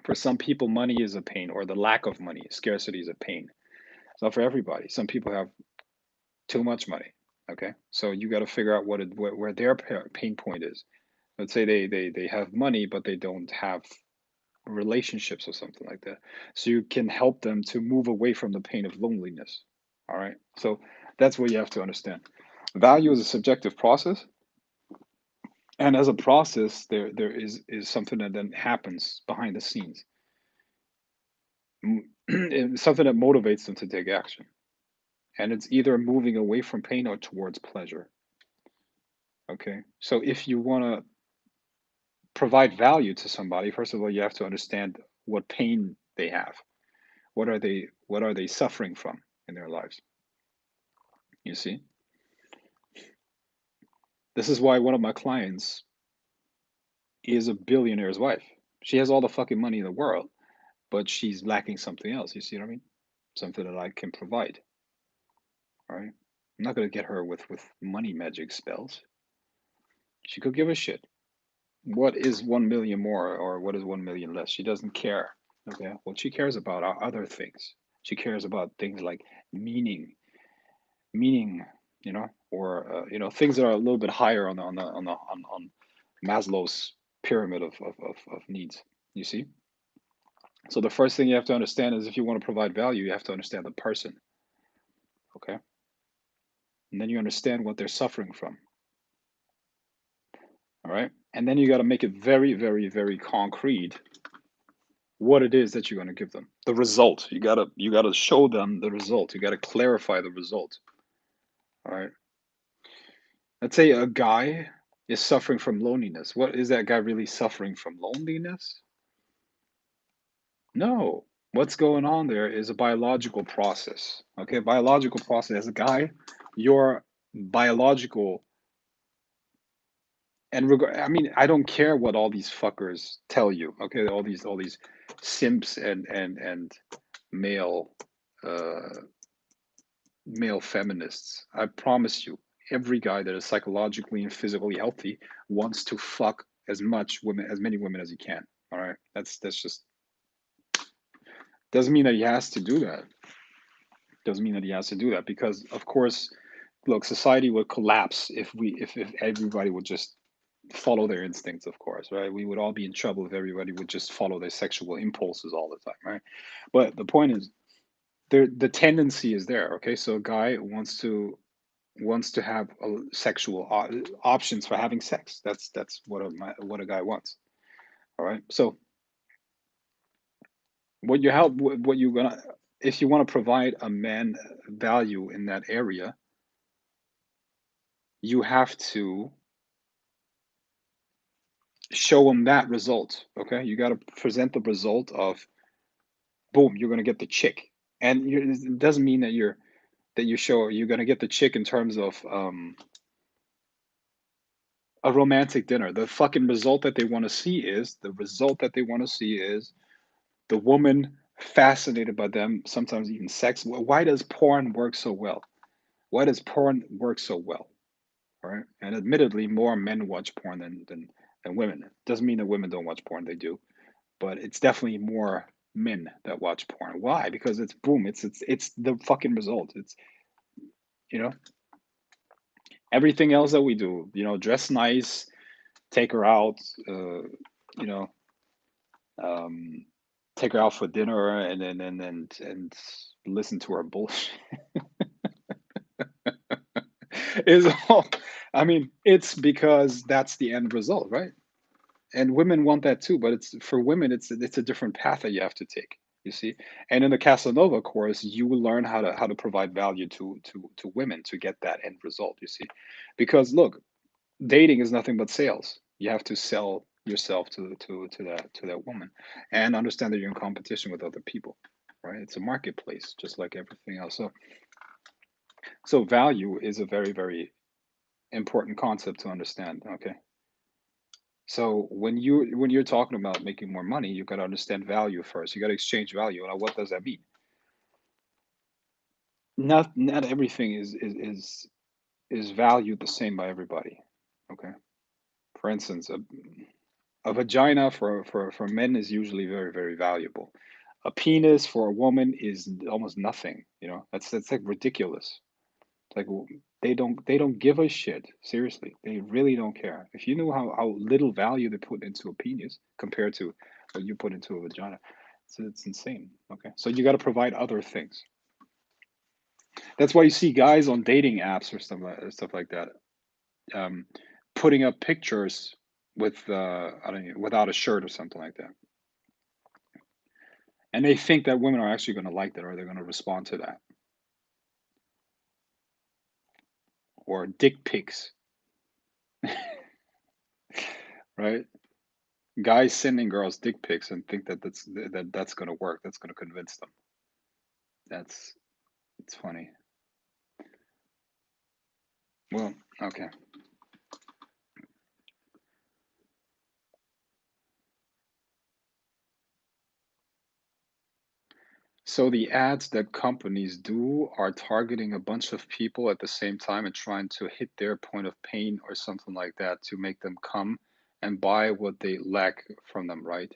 For some people, money is a pain, or the lack of money, scarcity is a pain. It's not for everybody. Some people have too much money. Okay, so you got to figure out where their pain point is. Let's say they have money, but they don't have relationships or something like that. So you can help them to move away from the pain of loneliness. All right, so that's what you have to understand. Value is a subjective process, and as a process, there is something that then happens behind the scenes, something that motivates them to take action, and it's either moving away from pain or towards pleasure. Okay, so if you want to provide value to somebody, first of all, you have to understand what pain they have. What are they suffering from in their lives? You see? This is why one of my clients is a billionaire's wife. She has all the fucking money in the world, but she's lacking something else. You see what I mean? Something that I can provide. All right. I'm not gonna get her with money magic spells. She could give a shit. What is 1 million more or what is 1 million less? She doesn't care. Okay. What she cares about are other things. She cares about things like meaning, meaning, things that are a little bit higher on Maslow's pyramid of needs. You see? So the first thing you have to understand is if you want to provide value, you have to understand the person. Okay. And then you understand what they're suffering from. All right. And then you got to make it very, very, very concrete what it is that you're going to give them. The result. You gotta show them the result. You gotta clarify the result. All right. Let's say a guy is suffering from loneliness. What is that guy really suffering from? Loneliness? No. What's going on there is a biological process. Okay, biological process. As a guy, your biological I mean, I don't care what all these fuckers tell you. Okay, all these simps and male uh, male feminists. I promise you, every guy that is psychologically and physically healthy wants to fuck as many women as he can. All right, that's just doesn't mean that he has to do that. Doesn't mean that he has to do that because, of course, look, society would collapse if everybody would just follow their instincts. Of course, right? We would all be in trouble if everybody would just follow their sexual impulses all the time, right? But the point is, the tendency is there. Okay, so a guy wants to have sexual options for having sex. That's what a guy wants. All right. So what you gonna if you want to provide a man value in that area, you have to show him that result. Okay, you got to present the result of boom, you're gonna get the chick, and it doesn't mean that you show you're gonna get the chick in terms of a romantic dinner. The fucking result that they want to see is the woman fascinated by them, sometimes even sex. Why does porn work so well? Why does porn work so well? Right? And admittedly, more men watch porn than women. Doesn't mean that women don't watch porn, they do, but it's definitely more men that watch porn. Why? Because it's boom, it's the fucking result. It's you know everything else that we do. Dress nice, take her out, uh, you know, um, take her out for dinner, and listen to her bullshit. Is all. I mean, it's because that's the end result, right? And women want that too, but it's for women, it's a different path that you have to take. You see, and in the Casanova course, you will learn how to provide value to women to get that end result. You see, because look, dating is nothing but sales. You have to sell yourself to that woman, and understand that you're in competition with other people, right? It's a marketplace, just like everything else. So value is a very very important concept to understand. Okay, so when you're talking about making more money, you got to understand value first. You got to exchange value. Now, what does that mean? Not everything is valued the same by everybody. Okay. For instance, a vagina for men is usually very very valuable. A penis for a woman is almost nothing. That's like ridiculous. Like they don't give a shit. Seriously, they really don't care. If you knew how little value they put into a penis compared to what you put into a vagina, it's insane. Okay, so you got to provide other things. That's why you see guys on dating apps or stuff like that, um, putting up pictures with I don't know, without a shirt or something like that, and they think that women are actually going to like that or they're going to respond to that. Or dick pics, right? Guys sending girls dick pics and think that's going to work. That's going to convince them. That's it's funny. Well, okay. So the ads that companies do are targeting a bunch of people at the same time and trying to hit their point of pain or something like that to make them come and buy what they lack from them, right?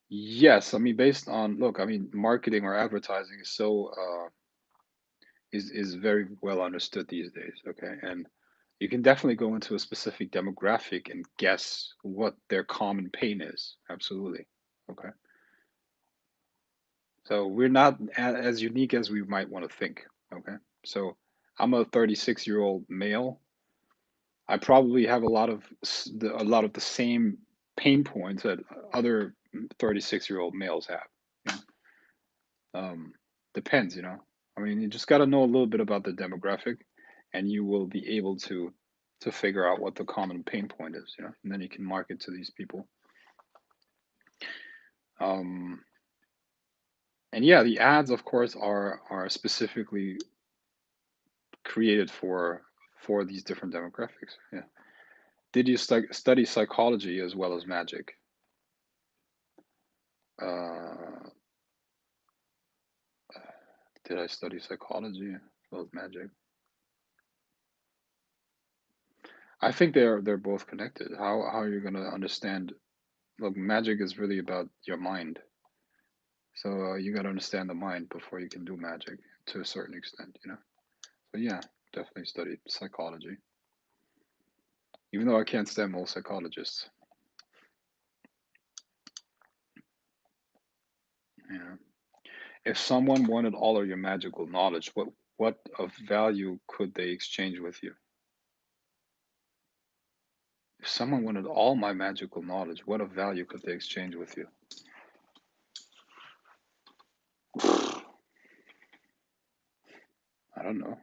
Yes, I mean based on look, I mean marketing or advertising is very well understood these days, okay? And you can definitely go into a specific demographic and guess what their common pain is. Absolutely. Okay. So we're not as unique as we might want to think. Okay. So I'm a 36-year-old male. I probably have a lot of the same pain points that other 36-year-old males have. You Depends, I mean, you just got to know a little bit about the demographic, and you will be able to figure out what the common pain point is, and then you can market to these people. Um, And yeah, the ads, of course, are specifically created for these different demographics. Yeah. Did you study psychology as well as Magick? Uh, did I study psychology as well as Magick? I think they're both connected. How are you gonna understand? Look, Magick is really about your mind. So you got to understand the mind before you can do magic to a certain extent, you know. So yeah, definitely studied psychology, even though I can't stand most psychologists. You know, if someone wanted all of your magical knowledge, what of value could they exchange with you? If someone wanted all my magical knowledge, what of value could they exchange with you? I don't know.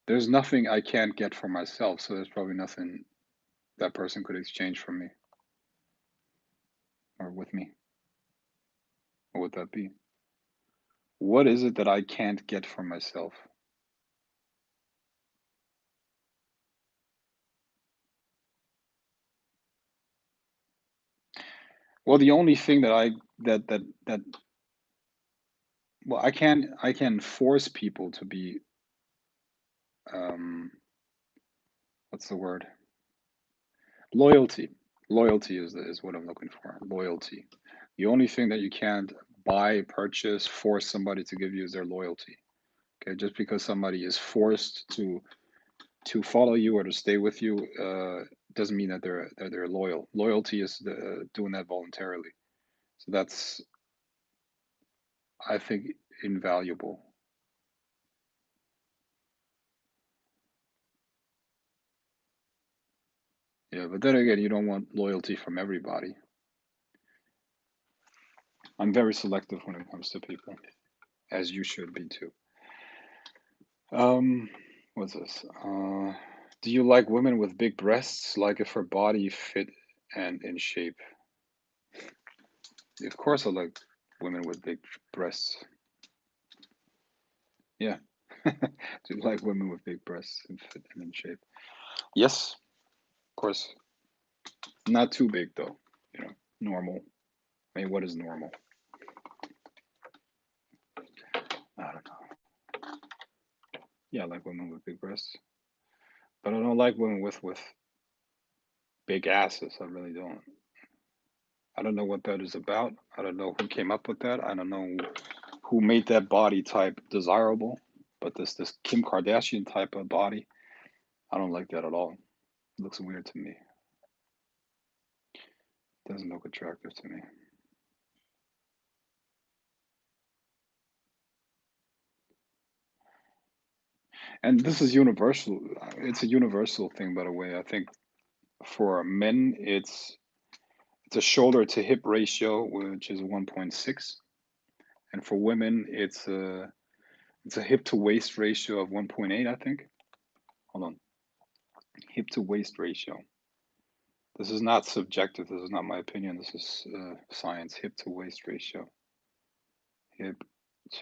There's nothing I can't get for myself, so there's probably nothing that person could exchange from me or with me. What would that be? What is it that I can't get for myself? Well, the only thing that I that well, I can force people to be um what's the word? Loyalty. Loyalty is what I'm looking for. Loyalty. The only thing that you can't buy, purchase, force somebody to give you is their loyalty. Okay, just because somebody is forced to follow you or to stay with you doesn't mean that they're loyal. Loyalty is doing that voluntarily. So that's, I think, invaluable. Yeah, but then again, you don't want loyalty from everybody. I'm very selective when it comes to people, as you should be too. Um, what's this? Do you like women with big breasts? Like if her body fit and in shape? Of course, I like women with big breasts. Yeah. Do you like women with big breasts and fit and in shape? Yes, of course. Not too big though. You know, normal. I mean, what is normal? I don't know. Yeah, I like women with big breasts, but I don't like women with big asses. I really don't. I don't know what that is about. I don't know who came up with that. I don't know who made that body type desirable. But this Kim Kardashian type of body, I don't like that at all. It looks weird to me. It doesn't look attractive to me. And this is universal. It's a universal thing, by the way. I think for men, it's a shoulder to hip ratio, which is 1.6, and for women, it's a hip to waist ratio of 1.8. I think. Hold on, hip to waist ratio. This is not subjective. This is not my opinion. This is science. Hip to waist ratio. Hip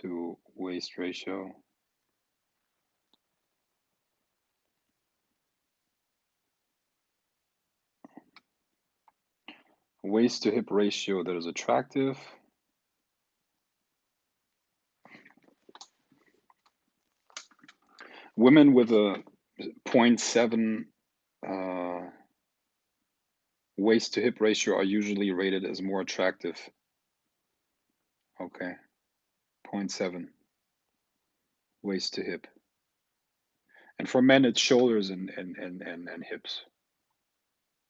to waist ratio. Waist to hip ratio that is attractive. Women with a zero point 0.7 uh, waist to hip ratio are usually rated as more attractive. Okay, zero point 0.7 waist to hip. And for men, it's shoulders and hips,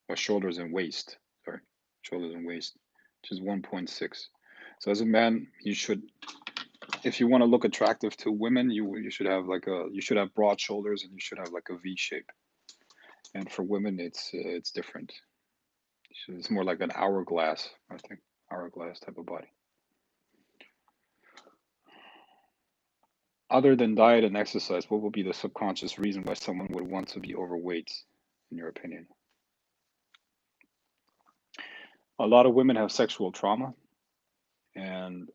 or shoulders and waist. Sorry, shoulders and waist, which is 1.6. So as a man, you should, if you want to look attractive to women, you should have you should have broad shoulders and you should have like a V shape. And for women, it's different. It's more like an hourglass, I think, hourglass type of body. Other than diet and exercise, what would be the subconscious reason why someone would want to be overweight, in your opinion? A lot of women have sexual trauma. And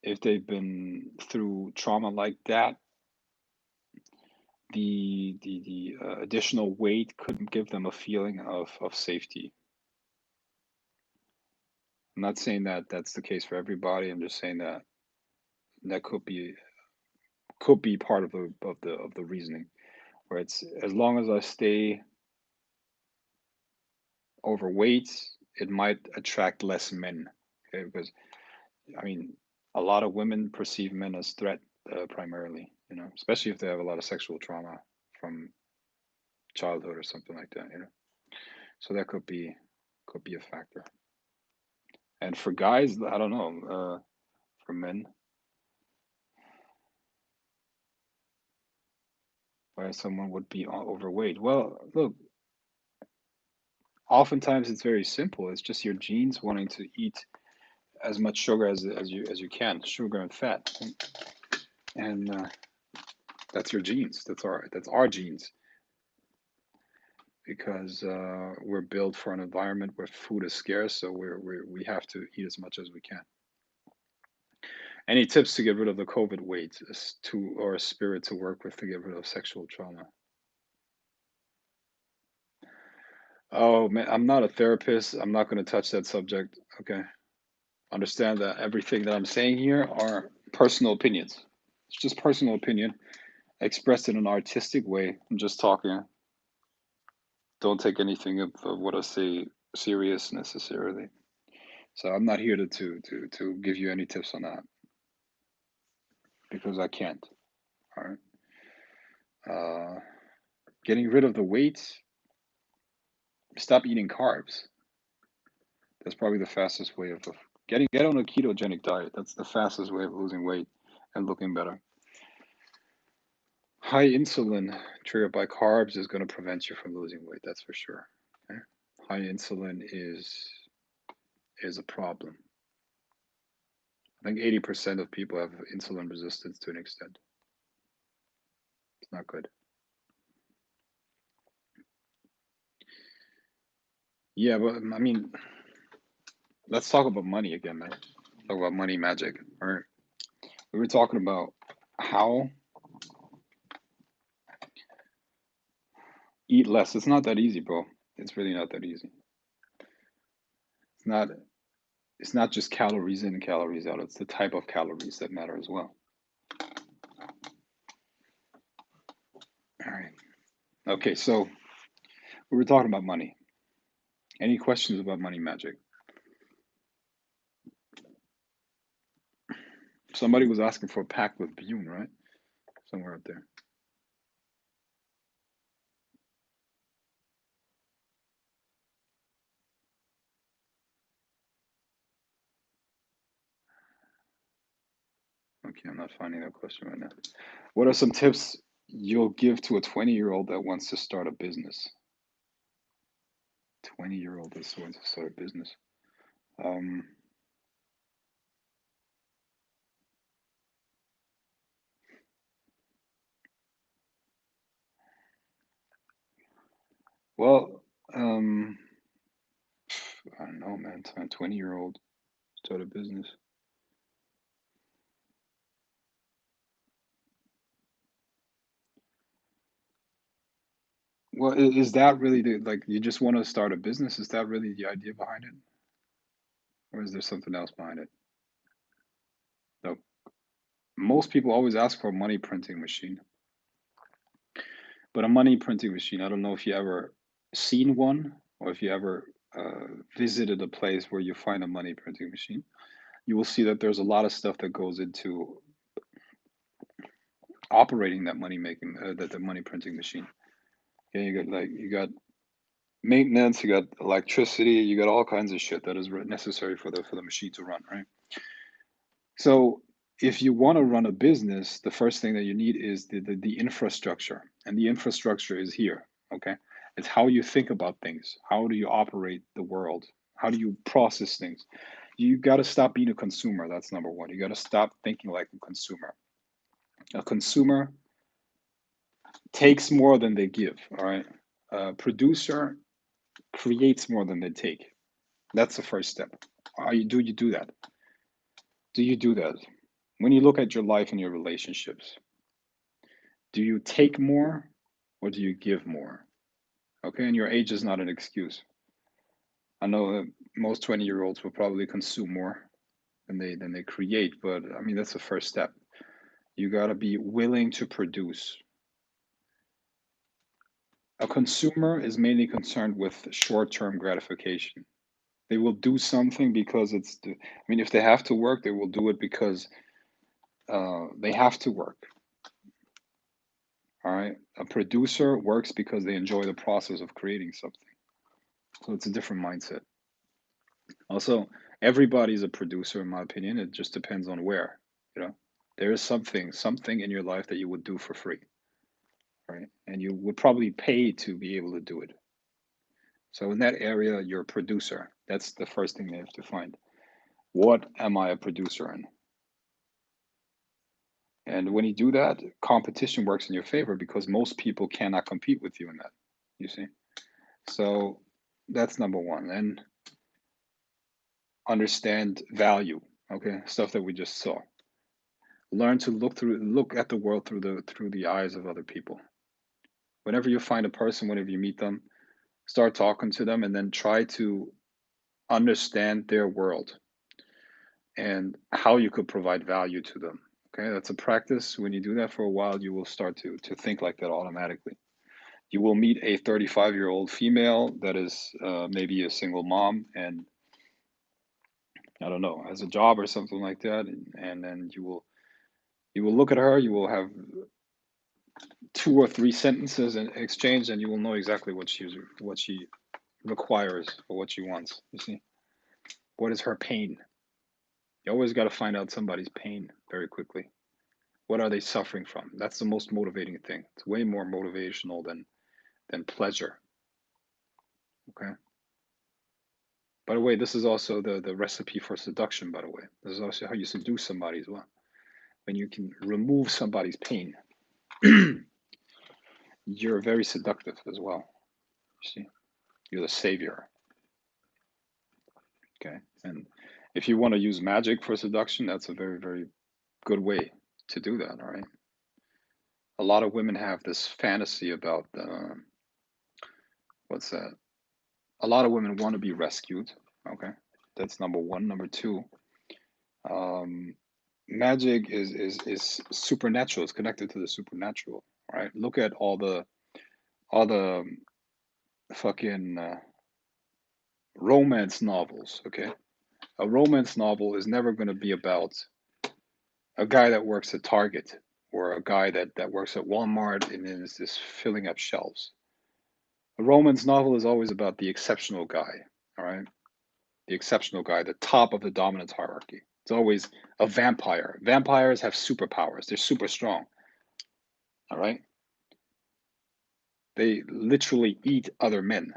if they've been through trauma like that, the additional weight could give them a feeling of safety. I'm not saying that that's the case for everybody. I'm just saying that that could be part of the reasoning, where it's as long as I stay overweight, it might attract less men. Okay, because I mean, a lot of women perceive men as threat primarily. Especially if they have a lot of sexual trauma from childhood or something like that. So that could be a factor. And for guys, I don't know. For men, why someone would be overweight? Well, look, oftentimes it's very simple. It's just your genes wanting to eat as much sugar as you can, sugar and fat, and that's your genes. That's our genes, because we're built for an environment where food is scarce, so we have to eat as much as we can. Any tips to get rid of the COVID weight, or a spirit to work with to get rid of sexual trauma? Oh man, I'm not a therapist. I'm not going to touch that subject. Okay. Understand that everything that I'm saying here are personal opinions. It's just personal opinion expressed in an artistic way. I'm just talking. Don't take anything of what I say serious necessarily. So I'm not here to give you any tips on that, because I can't. All right. Uh, Getting rid of the weight. Stop eating carbs. That's probably the fastest way of get on a ketogenic diet. That's the fastest way of losing weight and looking better. High insulin triggered by carbs is going to prevent you from losing weight. That's for sure. Okay? High insulin is a problem. I think 80% of people have insulin resistance to an extent. It's not good. Yeah, but I mean, let's talk about money again, man. Talk about money magic. All right. We were talking about how eat less. It's not that easy, bro. It's really not that easy. It's not it's not just calories in and calories out. It's the type of calories that matter as well. All right. Okay, so we were talking about money. Any questions about money magic? Somebody was asking for a pact with Bune, right? Somewhere up there. Okay, I'm not finding that question right now. What are some tips you'll give to a 20-year-old that wants to start a business? 20-year-old that wants to start a business. Um, well, um, I don't know, man. 20-year-old start a business. Well, is that really like you just want to start a business? Is that really the idea behind it, or is there something else behind it? No. Most people always ask for a money printing machine, but a money printing machine. I don't know if you ever seen one, or if you ever visited a place where you find a money printing machine. You will see that there's a lot of stuff that goes into operating that money making that the money printing machine. Okay, you got maintenance, you got electricity, you got all kinds of shit that is necessary for the machine to run, right? So if you want to run a business, the first thing that you need is the infrastructure, and the infrastructure is here. Okay, it's how you think about things. How do you operate the world? How do you process things? You got to stop being a consumer. That's number one. You got to stop thinking like a consumer. A consumer takes more than they give. All right. A producer creates more than they take. That's the first step. Do you do that? Do you do that? When you look at your life and your relationships, do you take more or do you give more? Okay, and your age is not an excuse. I know that most 20-year-olds will probably consume more than they create, but I mean that's the first step. You got to be willing to produce. A consumer is mainly concerned with short-term gratification. They will do something because I mean, if they have to work, they will do it because they have to work. All right. A producer works because they enjoy the process of creating something. So it's a different mindset. Also, everybody's a producer, in my opinion. It just depends on where, you know. There is something in your life that you would do for free, right? And you would probably pay to be able to do it. So in that area, you're a producer. That's the first thing they have to find. What am I a producer in? And when you do that, competition works in your favor because most people cannot compete with you in that. You see? So that's number one. And understand value. Okay, stuff that we just saw. Learn to look at the world through the eyes of other people. Whenever you find a person, whenever you meet them, start talking to them and then try to understand their world and how you could provide value to them. Okay, that's a practice. When you do that for a while, you will start to think like that automatically. You will meet a 35-year-old female that is maybe a single mom and I don't know has a job or something like that, and then you will look at her. You will have two or three sentences in exchange, and you will know exactly what she requires or what she wants. You see, what is her pain? You always got to find out somebody's pain very quickly. What are they suffering from? That's the most motivating thing. It's way more motivational than pleasure. Okay. By the way, this is also the recipe for seduction. By the way, this is also how you seduce somebody as well. When you can remove somebody's pain, you're very seductive as well. You see, you're the savior. Okay, and if you want to use magic for seduction, that's a very very good way to do that. All right. A lot of women have this fantasy about what's that? A lot of women want to be rescued. Okay, that's number one. Number two, um, magic is supernatural. It's connected to the supernatural. Right? Look at all the fucking romance novels. Okay, a romance novel is never going to be about a guy that works at Target or a guy that works at Walmart and is just filling up shelves. A romance novel is always about the exceptional guy. All right, the exceptional guy, the top of the dominance hierarchy. It's always a vampire. Vampires have superpowers. They're super strong. All right. They literally eat other men.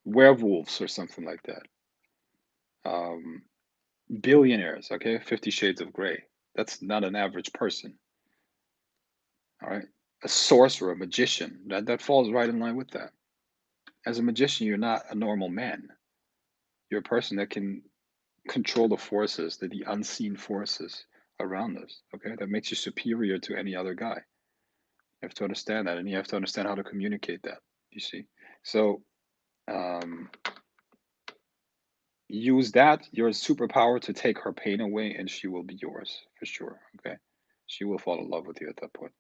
Werewolves or something like that. Um, Billionaires. Okay, 50 Shades of Grey. That's not an average person. All right. A sorcerer, a magician. That falls right in line with that. As a magician, you're not a normal man. You're a person that can control the forces, the unseen forces around us. Okay, that makes you superior to any other guy. You have to understand that, and you have to understand how to communicate that. You see, so um, use that your superpower to take her pain away, and she will be yours for sure. Okay, she will fall in love with you at that point.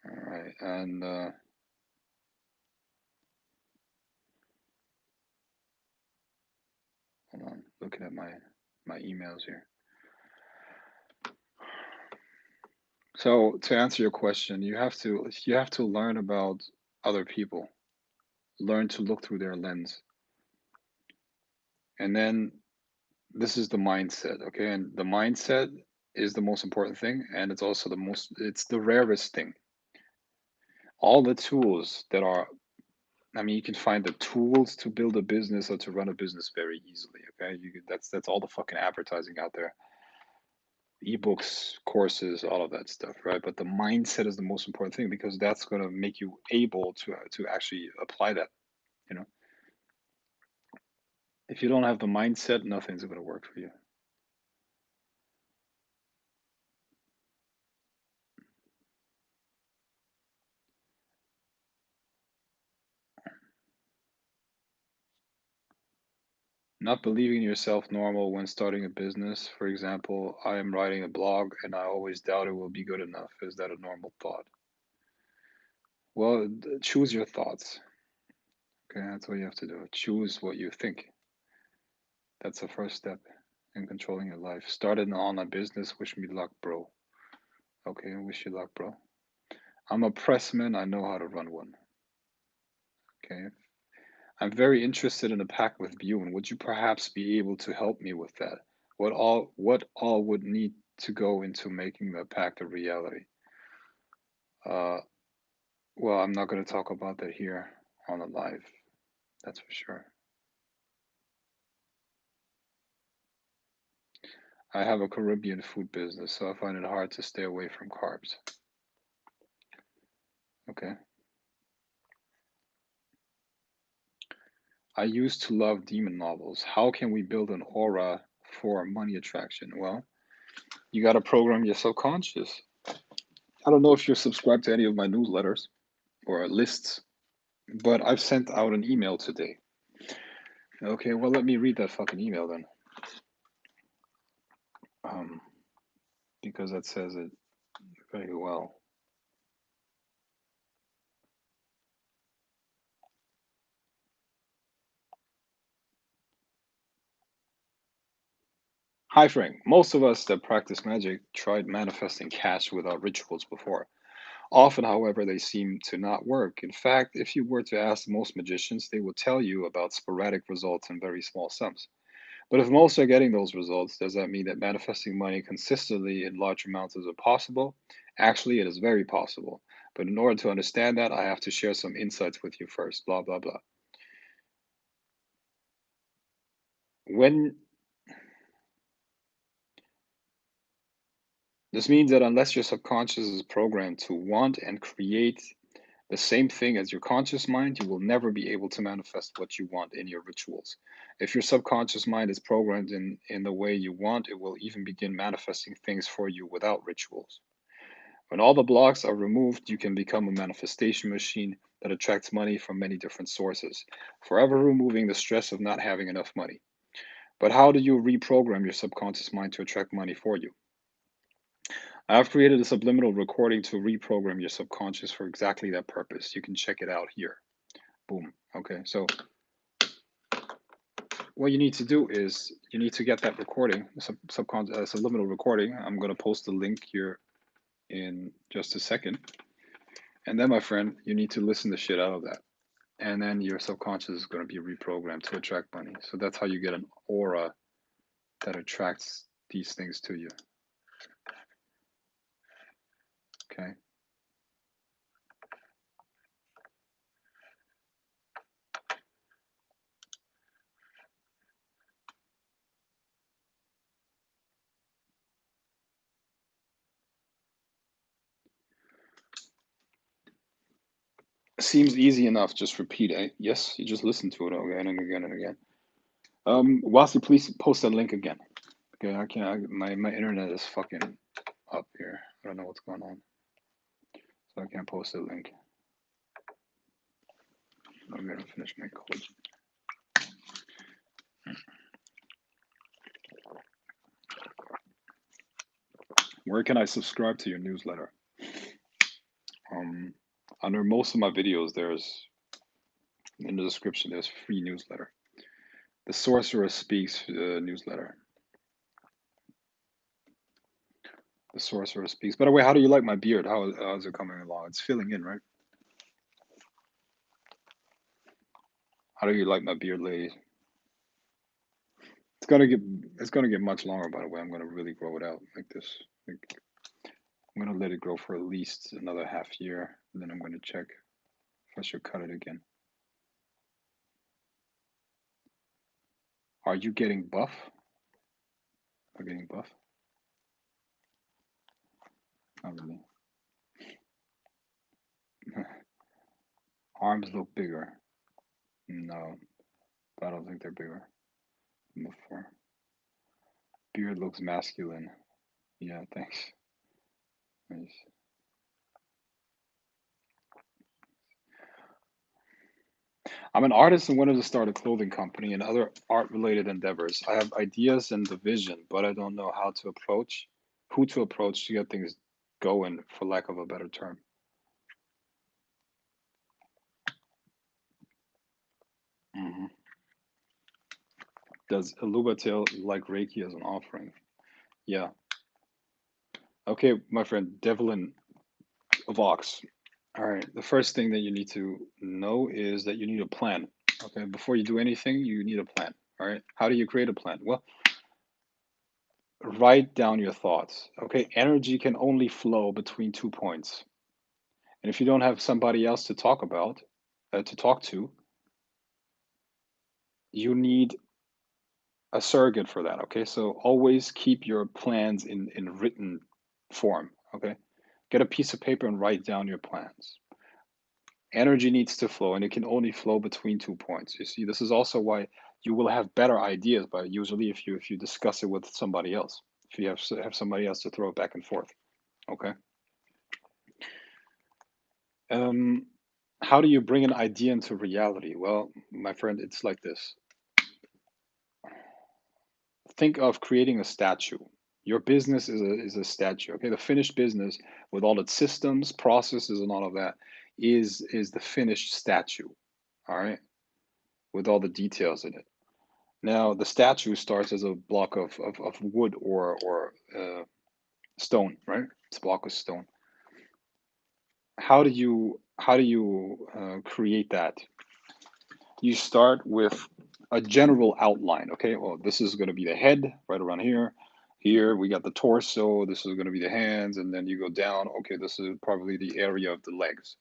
All right, and hold on, looking at my emails here. So to answer your question, you have to learn about other people, learn to look through their lens, and then this is the mindset. Okay, and the mindset is the most important thing, and it's the rarest thing. All the tools that are, I mean, you can find the tools to build a business or to run a business very easily. Okay, that's all the fucking advertising out there, ebooks, courses, all of that stuff, right? But the mindset is the most important thing because that's going to make you able to actually apply that. You know, If you don't have the mindset, nothing's going to work for you. Not believing yourself normal when starting a business. For example, I am writing a blog and I always doubt it will be good enough. Is that a normal thought? Well, choose your thoughts. Okay, that's what you have to do. Choose what you think. That's the first step in controlling your life. Started an online business. Wish me luck, bro. Okay, wish you luck, bro. I'm a pressman. I know how to run one. Okay. I'm very interested in a pact with Bune. Would you perhaps be able to help me with that? What all would need to go into making the pact a reality? Uh, well, I'm not going to talk about that here on the live. That's for sure. I have a Caribbean food business, so I find it hard to stay away from carbs. Okay. I used to love demon novels. How can we build an aura for money attraction? Well, you got to program your subconscious. I don't know if you're subscribed to any of my newsletters or lists, but I've sent out an email today. Okay, well, let me read that fucking email then. Um, because that says it very well. Hi, Frank. Most of us that practice magic tried manifesting cash with our rituals before. Often, however, they seem to not work. In fact, if you were to ask most magicians, they would tell you about sporadic results in very small sums. But if most are getting those results, does that mean that manifesting money consistently in large amounts is impossible? Actually, it is very possible. But in order to understand that, I have to share some insights with you first. Blah, blah, blah. When this means that unless your subconscious is programmed to want and create the same thing as your conscious mind, you will never be able to manifest what you want in your rituals. If your subconscious mind is programmed in the way you want, it will even begin manifesting things for you without rituals. When all the blocks are removed, you can become a manifestation machine that attracts money from many different sources, forever removing the stress of not having enough money. But how do you reprogram your subconscious mind to attract money for you? I've created a subliminal recording to reprogram your subconscious for exactly that purpose. You can check it out here. Boom. Okay, so what you need to do is you need to get that recording, subliminal recording. I'm going to post the link here in just a second. And then, my friend, you need to listen the shit out of that. And then your subconscious is going to be reprogrammed to attract money. So that's how you get an aura that attracts these things to you. Okay. Seems easy enough. Just repeat it. Yes, you just listen to it again and again and again. Wasi, please post that link again. Okay, I can't. My internet is fucking up here. I don't know what's going on, so I can't post the link. I'm gonna finish my code. Where can I subscribe to your newsletter? Um, Under most of my videos, there's in the description. There's free newsletter. The Sorcerer Speaks newsletter. The Sorcerer Speaks. By the way, how do you like my beard? How's it coming along? It's filling in, right? How do you like my beard, ladies? It's gonna get it's gonna get much longer. By the way, I'm gonna really grow it out like this. Like, I'm gonna let it grow for at least another half year, and then I'm gonna check if I should cut it again. Are you getting buff? Am I getting buff? Not really. Arms look bigger. No, I don't think they're bigger. Before. Beard looks masculine. Yeah, thanks. Nice. I'm an artist and wanted to start a clothing company and other art-related endeavors. I have ideas and the vision, but I don't know who to approach to get things going, for lack of a better term. Hmm. Does Illuvatil like Reiki as an offering? Yeah. Okay, my friend Devlin Vox. All right. The first thing that you need to know is that you need a plan. Okay. Before you do anything, you need a plan. All right. How do you create a plan? Well, write down your thoughts. Okay. Energy can only flow between 2 points. And if you don't have somebody else to talk to, you need a surrogate for that. Okay. So always keep your plans in written form. Okay. Get a piece of paper and write down your plans. Energy needs to flow and it can only flow between 2 points. You see, this is also why you will have better ideas, but usually if you discuss it with somebody else, if you have somebody else to throw it back and forth. Okay. Um, how do you bring an idea into reality? Well, my friend, it's like this. Think of creating a statue. Your business is a statue. Okay, the finished business with all its systems, processes, and all of that is the finished statue. All right, with all the details in it. Now, the statue starts as a block of wood or stone, right? It's a block of stone. How do you create that? You start with a general outline. Okay, well, this is going to be the head right around here. Here we got the torso. This is going to be the hands, and then you go down. Okay, this is probably the area of the legs.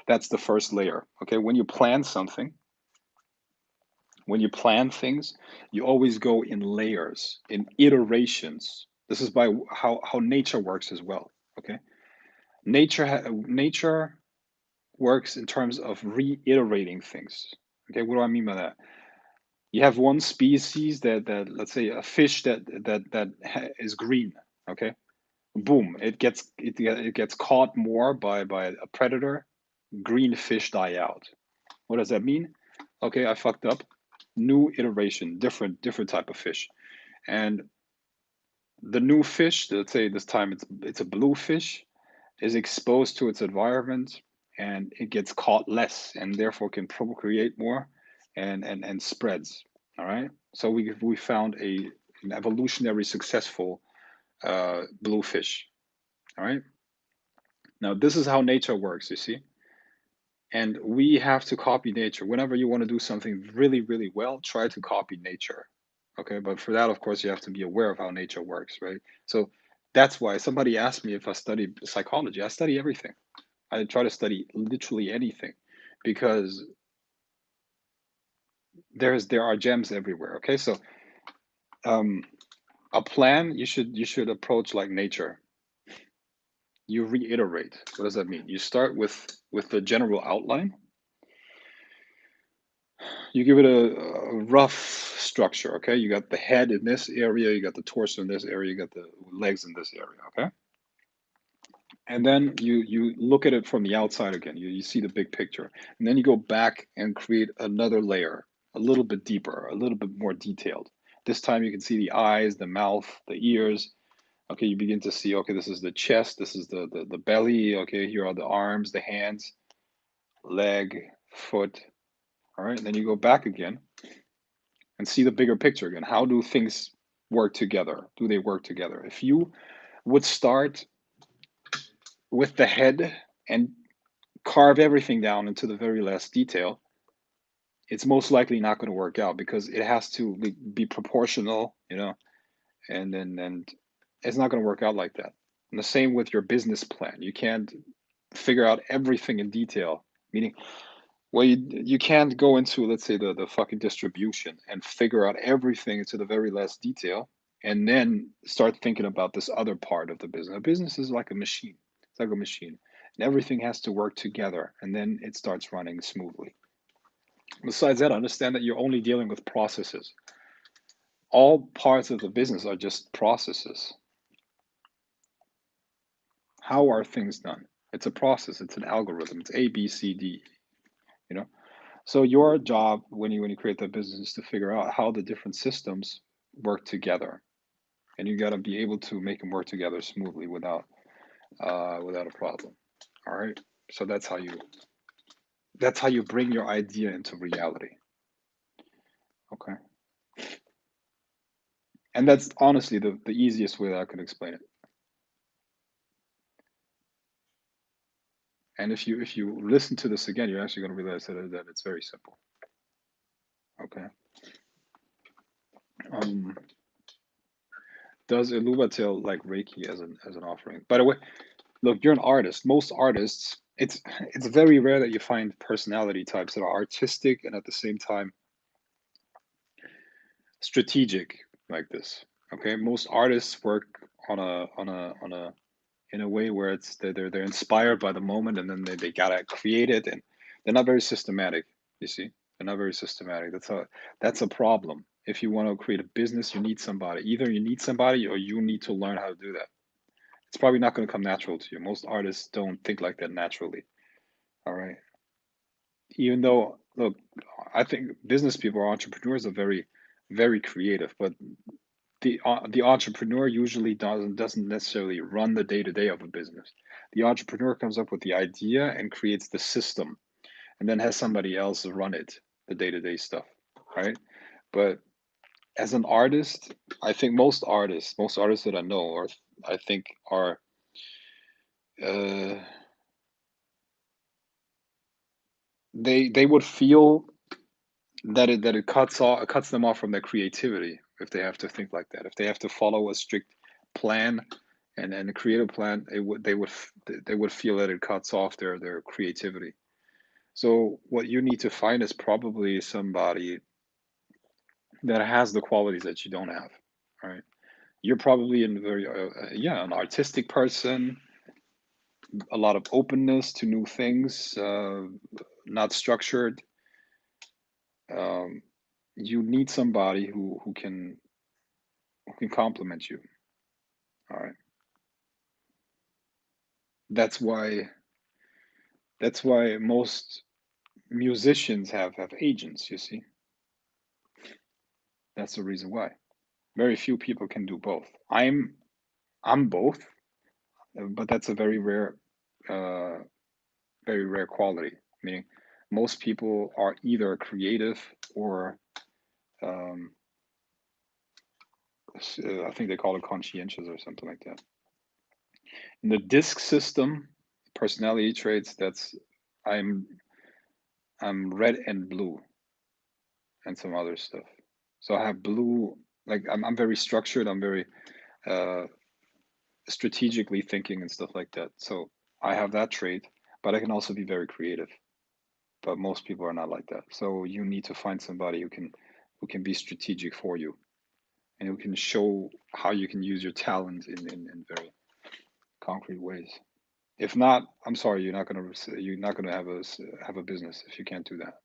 That's the first layer. Okay, when you plan things, you always go in layers, in iterations. This is by how nature works as well. Okay, nature works in terms of reiterating things. Okay, what do I mean by that? You have one species that let's say a fish that is green. Okay, boom, it gets caught more by a predator. Green fish die out. What does that mean? Okay, I fucked up. New iteration, different type of fish. And the new fish, let's say this time it's a blue fish, is exposed to its environment and it gets caught less and therefore can procreate more and spreads. All right. So we found an evolutionary successful blue fish. All right. Now this is how nature works, you see. And we have to copy nature. Whenever you want to do something really, really well, try to copy nature. Okay, but for that, of course, you have to be aware of how nature works, right? So that's why somebody asked me if I study psychology. I study everything. I try to study literally anything because there are gems everywhere. Okay, so um, a plan you should approach like nature. You reiterate. What does that mean? You start with the general outline. You give it a rough structure. Okay, you got the head in this area, you got the torso in this area, you got the legs in this area. Okay, and then you look at it from the outside again. You see the big picture, and then you go back and create another layer, a little bit deeper, a little bit more detailed. This time you can see the eyes, the mouth, the ears. Okay, you begin to see, okay, this is the chest, this is the belly. Okay, here are the arms, the hands, leg, foot. All right, and then you go back again and see the bigger picture again. How do things work together? Do they work together? If you would start with the head and carve everything down into the very last detail, it's most likely not going to work out because it has to be proportional, and it's not going to work out like that. And the same with your business plan. You can't figure out everything in detail, meaning, well, you can't go into, let's say, the fucking distribution and figure out everything to the very last detail and then start thinking about this other part of the business. A business is like a machine. It's like a machine. And everything has to work together and then it starts running smoothly. Besides that, understand that you're only dealing with processes. all parts of the business are just processes. How are things done? It's a process, it's an algorithm, it's A, B, C, D, you know? So your job when you create that business is to figure out how the different systems work together. And you gotta be able to make them work together smoothly without a problem. All right. So that's how you bring your idea into reality. Okay. And that's honestly the easiest way that I could explain it. And if you listen to this again, you're actually going to realize that it's very simple. Okay. Um, does Iluvatil like Reiki as an offering? By the way, look, you're an artist. Most artists, it's very rare that you find personality types that are artistic and at the same time strategic like this. Okay. Most artists work on a in a way where they're inspired by the moment and then they gotta create it, and they're not very systematic. You see, they're not very systematic. That's a problem. If you want to create a business, you need somebody. Either you need somebody or you need to learn how to do that. It's probably not going to come natural to you. Most artists don't think like that naturally. All right. Even though, look, I think business people or entrepreneurs are very, very creative, but the entrepreneur usually doesn't necessarily run the day to day of a business. The entrepreneur comes up with the idea and creates the system, and then has somebody else run it, the day to day stuff, right? But as an artist, I think most artists that I know, or I think are, uh, they would feel that it cuts them off from their creativity if they have to think like that. If they have to follow a strict plan and create a plan, they would feel that it cuts off their creativity. So what you need to find is probably somebody that has the qualities that you don't have. Right? You're probably in very yeah, an artistic person, a lot of openness to new things, not structured. Um, you need somebody who can complement you. All right. That's why most musicians have agents, you see. That's the reason why. Very few people can do both. I'm both, but that's a uh, very rare quality. Meaning, most people are either creative or um, I think they call it conscientious or something like that. In the disc system, personality traits, that's I'm I'm red and blue and some other stuff. So I have blue, like I'm very structured. I'm very uh, strategically thinking and stuff like that. So I have that trait, but I can also be very creative. But most people are not like that. So you need to find somebody who can be strategic for you and who can show how you can use your talent in very concrete ways. If not, I'm sorry, you're not gonna have a business if you can't do that.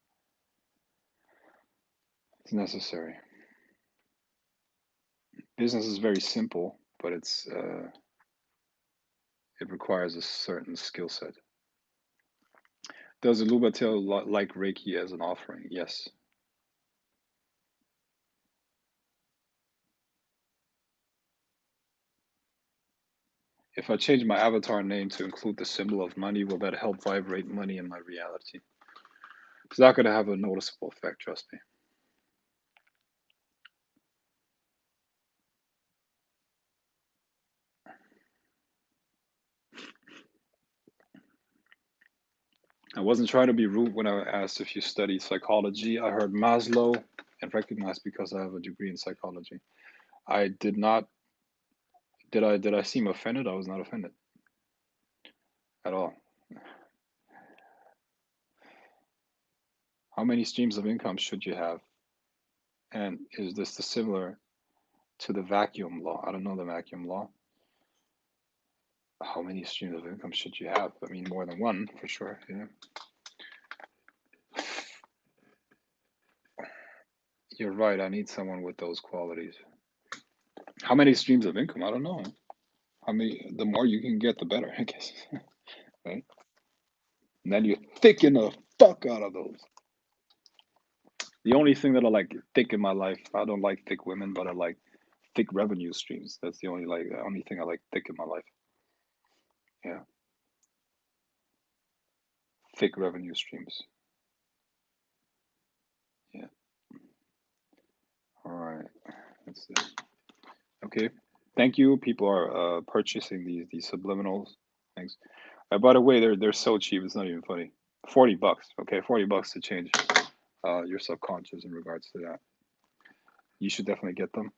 It's necessary. Business is very simple, but it requires a certain skill set. Does Iluvatel like Reiki as an offering? Yes. If I change my avatar name to include the symbol of money, will that help vibrate money in my reality? It's not going to have a noticeable effect, trust me. I wasn't trying to be rude when I asked if you study psychology. I heard Maslow and recognized because I have a degree in psychology. I did not. Did I seem offended? I was not offended at all. How many streams of income should you have? And is this similar to the vacuum law? I don't know the vacuum law. How many streams of income should you have? I mean, more than one for sure. Yeah. You're right. I need someone with those qualities. How many streams of income? I don't know. How many? The more you can get, the better, I guess. Right? And then you thicken the fuck out of those. The only thing that I like thick in my life, I don't like thick women, but I like thick revenue streams. That's the only thing I like thick in my life. Yeah, thick revenue streams. Yeah. All right. That's it. Okay. Thank you. People are purchasing these subliminals. Thanks. By the way, they're so cheap. It's not even funny. $40. Okay, $40 to change your subconscious in regards to that. You should definitely get them.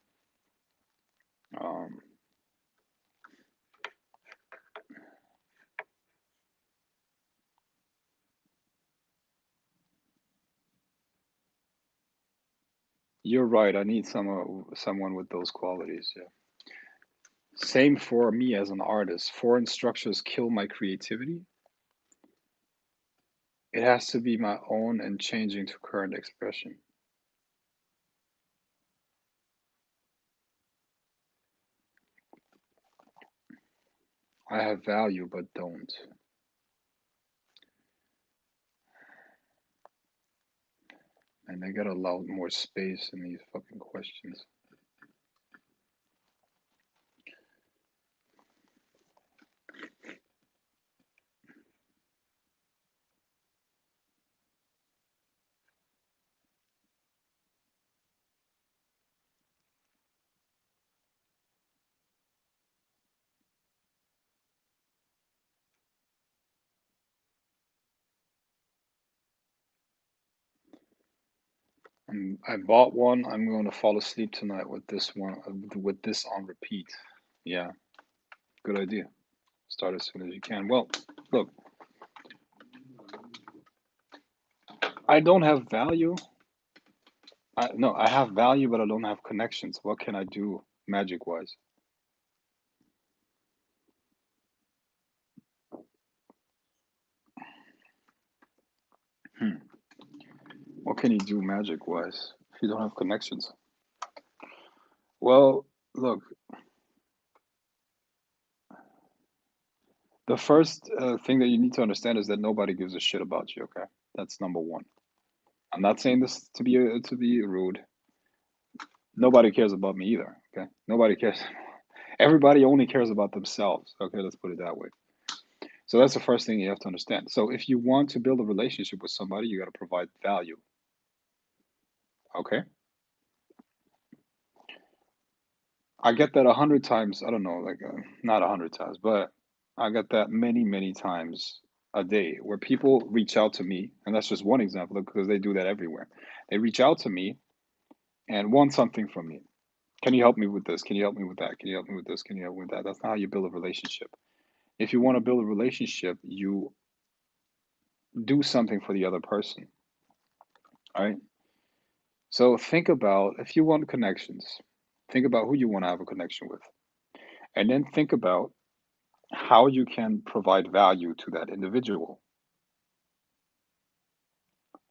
Um, you're right. I need someone with those qualities. Yeah. Same for me as an artist. Foreign structures kill my creativity. It has to be my own and changing to current expression. I have value but don't. And they got a lot more space in these fucking questions. I bought one. I'm going to fall asleep tonight with this one, with this on repeat. Yeah, good idea. Start as soon as you can. Well, look, I don't have value. No, I have value, but I don't have connections. What can I do magic wise? Hmm. What can you do magic wise if you don't have connections? Well, look, the first thing that you need to understand is that nobody gives a shit about you. Okay, that's number one. I'm not saying this to be rude. Nobody cares about me either. Okay, nobody cares. Everybody only cares about themselves. Okay, let's put it that way. So that's the first thing you have to understand. So if you want to build a relationship with somebody, you got to provide value. Okay, I get that 100 times. I don't know, like not 100 times, but I get that many times a day where people reach out to me, and that's just one example because they do that everywhere. They reach out to me and want something from me. Can you help me with this? Can you help me with that? Can you help me with this? Can you help me with that? That's not how you build a relationship. If you want to build a relationship, you do something for the other person. All right. So think about if you want connections, think about who you want to have a connection with. And then think about how you can provide value to that individual.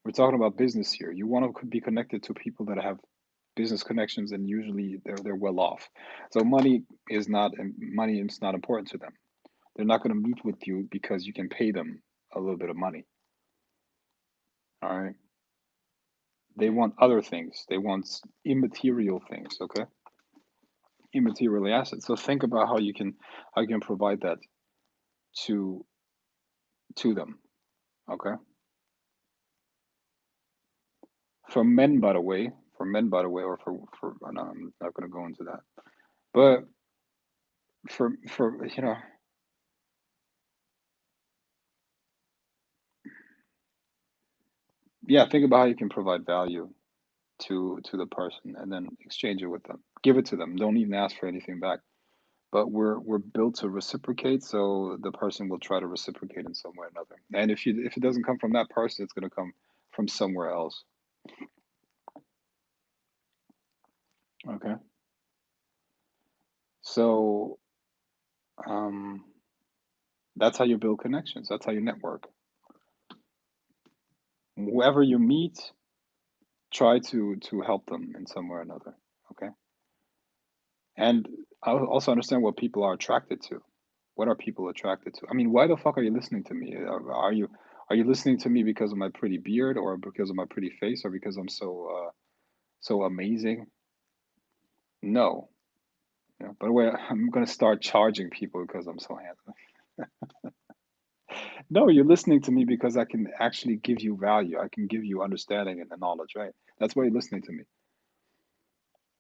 We're talking about business here. You want to be connected to people that have business connections and usually they're well off. So money is not important to them. They're not going to meet with you because you can pay them a little bit of money. All right. They want other things. They want immaterial things, okay? Immaterial assets. So think about how you can provide that to them, okay? For men by the way, or for no, I'm not going to go into that. But for yeah, think about how you can provide value to the person and then exchange it with them. Give it to them. Don't even ask for anything back. But we're built to reciprocate, so the person will try to reciprocate in some way or another. And if it doesn't come from that person, it's going to come from somewhere else. Okay. So um, that's how you build connections. That's how you network. Whoever you meet, Try to help them in some way or another. Okay. And I also understand what people are attracted to. What are people attracted to? I mean, why the fuck are you listening to me? Are you listening to me because of my pretty beard, or because of my pretty face, or because I'm so amazing? No. Yeah. By the way, I'm gonna start charging people because I'm so handsome. No, you're listening to me because I can actually give you value. I can give you understanding and the knowledge, right? That's why you're listening to me.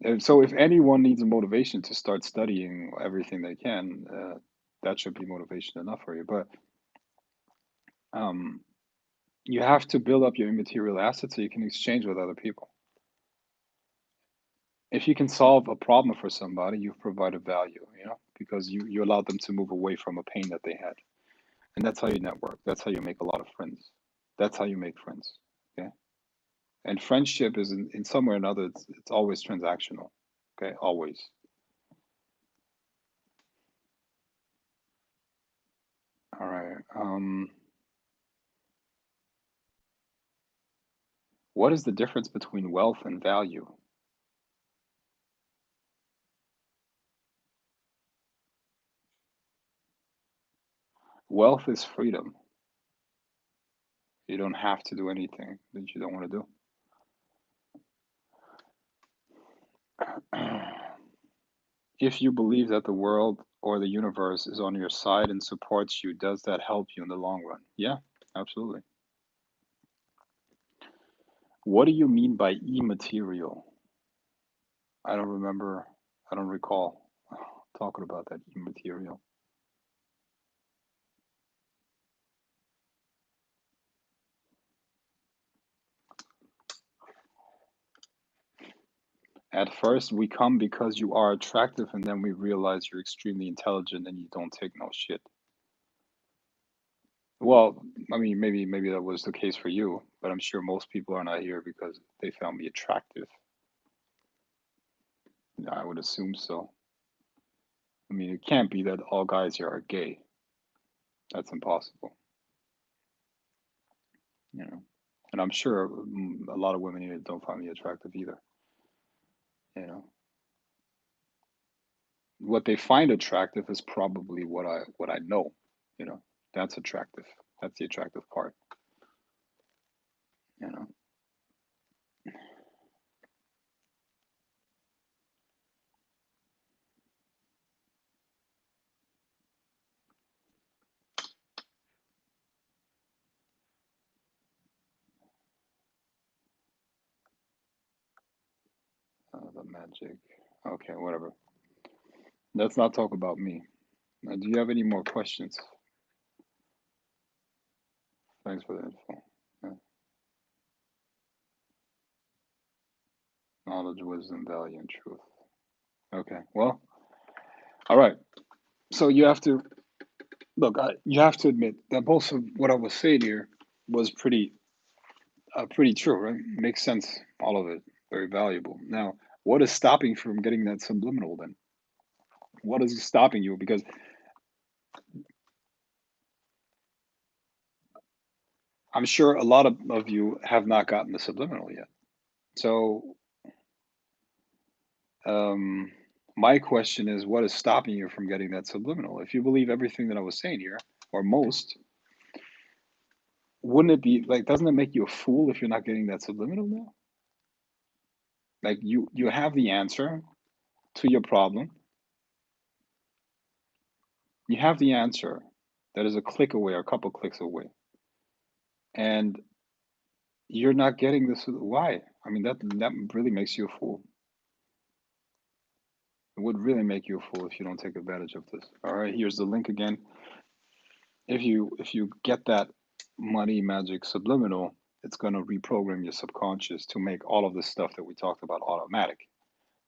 And so if anyone needs a motivation to start studying everything they can, that should be motivation enough for you. But um, you have to build up your immaterial assets so you can exchange with other people. If you can solve a problem for somebody, you've provided value, because you allowed them to move away from a pain that they had. And that's how you network. That's how you make a lot of friends. That's how you make friends. Okay. And friendship is in some way or another, it's always transactional. Okay. Always. All right. What is the difference between wealth and value? Wealth is freedom. You don't have to do anything that you don't want to do. If you believe that the world or the universe is on your side and supports you, does that help you in the long run? Yeah, absolutely. What do you mean by immaterial? I don't remember, I don't recall talking about that immaterial. At first, we come because you are attractive, and then we realize you're extremely intelligent and you don't take no shit. Well, I mean, maybe that was the case for you, but I'm sure most people are not here because they found me attractive. Yeah, I would assume so. I mean, it can't be that all guys here are gay. That's impossible, you know. And I'm sure a lot of women here don't find me attractive either. You know, what they find attractive is probably what I know. You know, that's attractive. That's the attractive part. You know, the magic. Okay, whatever. Let's not talk about me. Do you have any more questions? Thanks for the info. Yeah. Knowledge, wisdom, value, and truth. Okay. Well, all right. So you have to look. You have to admit that most of what I was saying here was pretty true, right? Makes sense. All of it very valuable. Now, what is stopping you from getting that subliminal then? What is stopping you? Because I'm sure a lot of you have not gotten the subliminal yet. So, um, my question is, what is stopping you from getting that subliminal? If you believe everything that I was saying here, or most, wouldn't it be like, doesn't it make you a fool if you're not getting that subliminal now? Like you have the answer to your problem. You have the answer that is a click away or a couple clicks away. And you're not getting this. Why? I mean, that really makes you a fool. It would really make you a fool if you don't take advantage of this. All right, here's the link again. If you get that money magic subliminal, it's gonna reprogram your subconscious to make all of the stuff that we talked about automatic.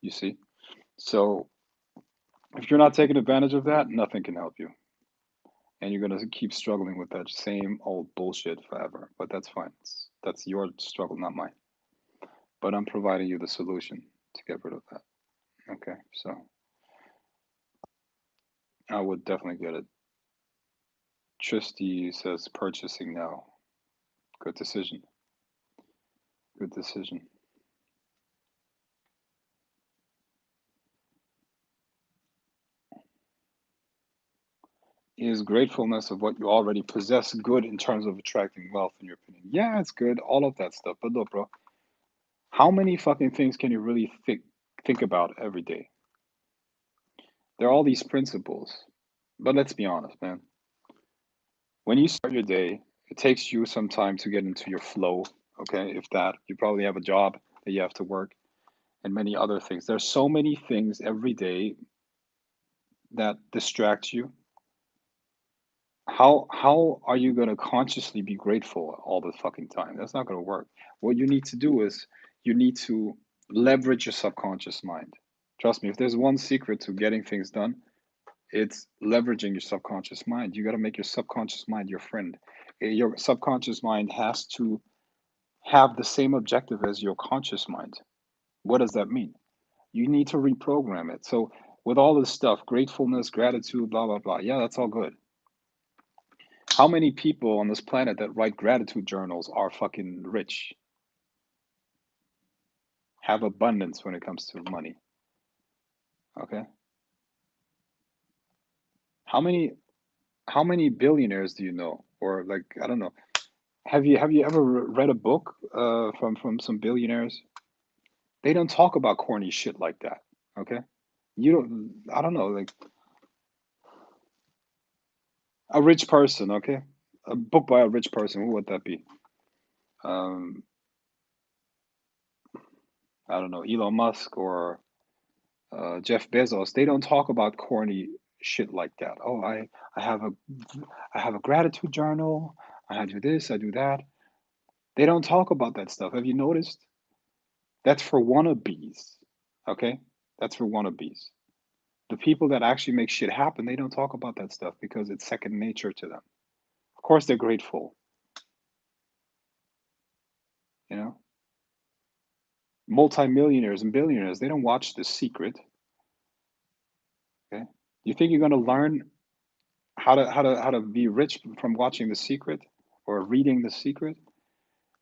You see? So if you're not taking advantage of that, nothing can help you. And you're gonna keep struggling with that same old bullshit forever. But that's fine. That's your struggle, not mine. But I'm providing you the solution to get rid of that. Okay, so I would definitely get it. Tristy says purchasing now. Good decision. Good decision. Is gratefulness of what you already possess good in terms of attracting wealth, in your opinion? Yeah, it's good, all of that stuff. But look, bro, how many fucking things can you really think about every day? There are all these principles. But let's be honest, man. When you start your day, it takes you some time to get into your flow. Okay, if that, you probably have a job that you have to work and many other things. There's so many things every day that distract you. How are you going to consciously be grateful all the fucking time? That's not going to work. What you need to do is you need to leverage your subconscious mind. Trust me, if there's one secret to getting things done, it's leveraging your subconscious mind. You got to make your subconscious mind your friend. Your subconscious mind has to have the same objective as your conscious mind. What does that mean? You need to reprogram it. So with all this stuff, gratefulness, gratitude, blah blah blah, yeah, that's all good. How many people on this planet that write gratitude journals are fucking rich? Have abundance when it comes to money. Okay? How many how many billionaires do you know? Or like, I don't know. Have you ever read a book from some billionaires? They don't talk about corny shit like that. Okay? You don't, I don't know, like a rich person, okay? A book by a rich person, who would that be? Um, I don't know, Elon Musk or Jeff Bezos. They don't talk about corny shit like that. Oh, I have a I have a gratitude journal. I do this, I do that. They don't talk about that stuff. Have you noticed? That's for wannabes. Okay? That's for wannabes. The people that actually make shit happen, they don't talk about that stuff because it's second nature to them. Of course they're grateful, you know? Multimillionaires and billionaires, they don't watch The Secret. Okay? You think you're gonna learn how to be rich from watching The Secret or reading The Secret?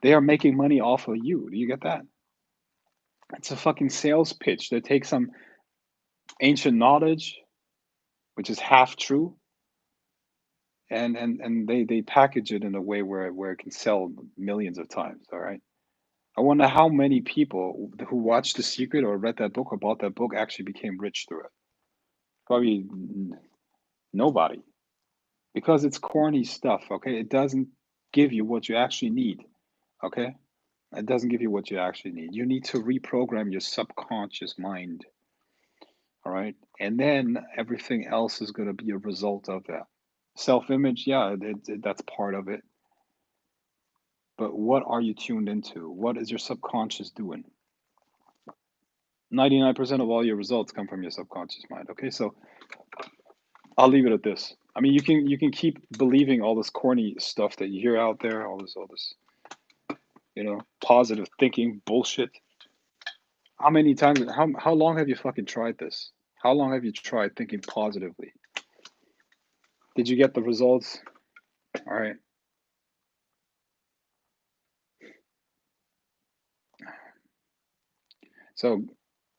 They are making money off of you. Do you get that? It's a fucking sales pitch. They take some ancient knowledge, which is half true, and they package it in a way where it can sell millions of times. All right. I wonder how many people who watched The Secret or read that book or bought that book actually became rich through it. Probably nobody, because it's corny stuff. Okay, it doesn't give you what you actually need. Okay, it doesn't give you what you actually need. You need to reprogram your subconscious mind. All right. And then everything else is going to be a result of that. Self image, yeah, that's part of it. But what are you tuned into? What is your subconscious doing? 99% of all your results come from your subconscious mind. Okay. So I'll leave it at this. I mean, you can keep believing all this corny stuff that you hear out there, all this, positive thinking bullshit. How many times, how long have you fucking tried this? How long have you tried thinking positively? Did you get the results? All right. So,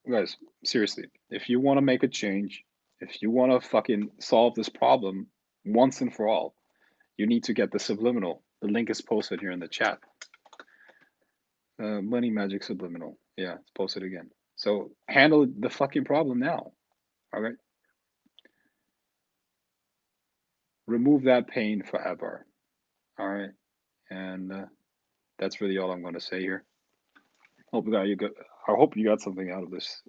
guys, seriously, if you want to make a change, if you want to fucking solve this problem once and for all, you need to get the subliminal. The link is posted here in the chat. Money Magic Subliminal. Yeah, it's posted again. So handle the fucking problem now. All right. Remove that pain forever. All right. And that's really all I'm going to say here. Hope you got. I hope you got something out of this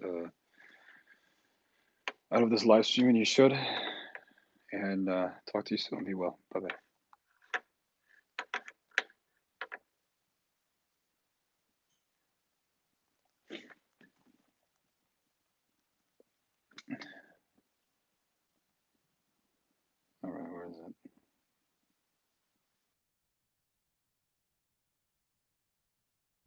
live stream, and you should. And talk to you soon. Be well. Bye bye. All right. Where is it?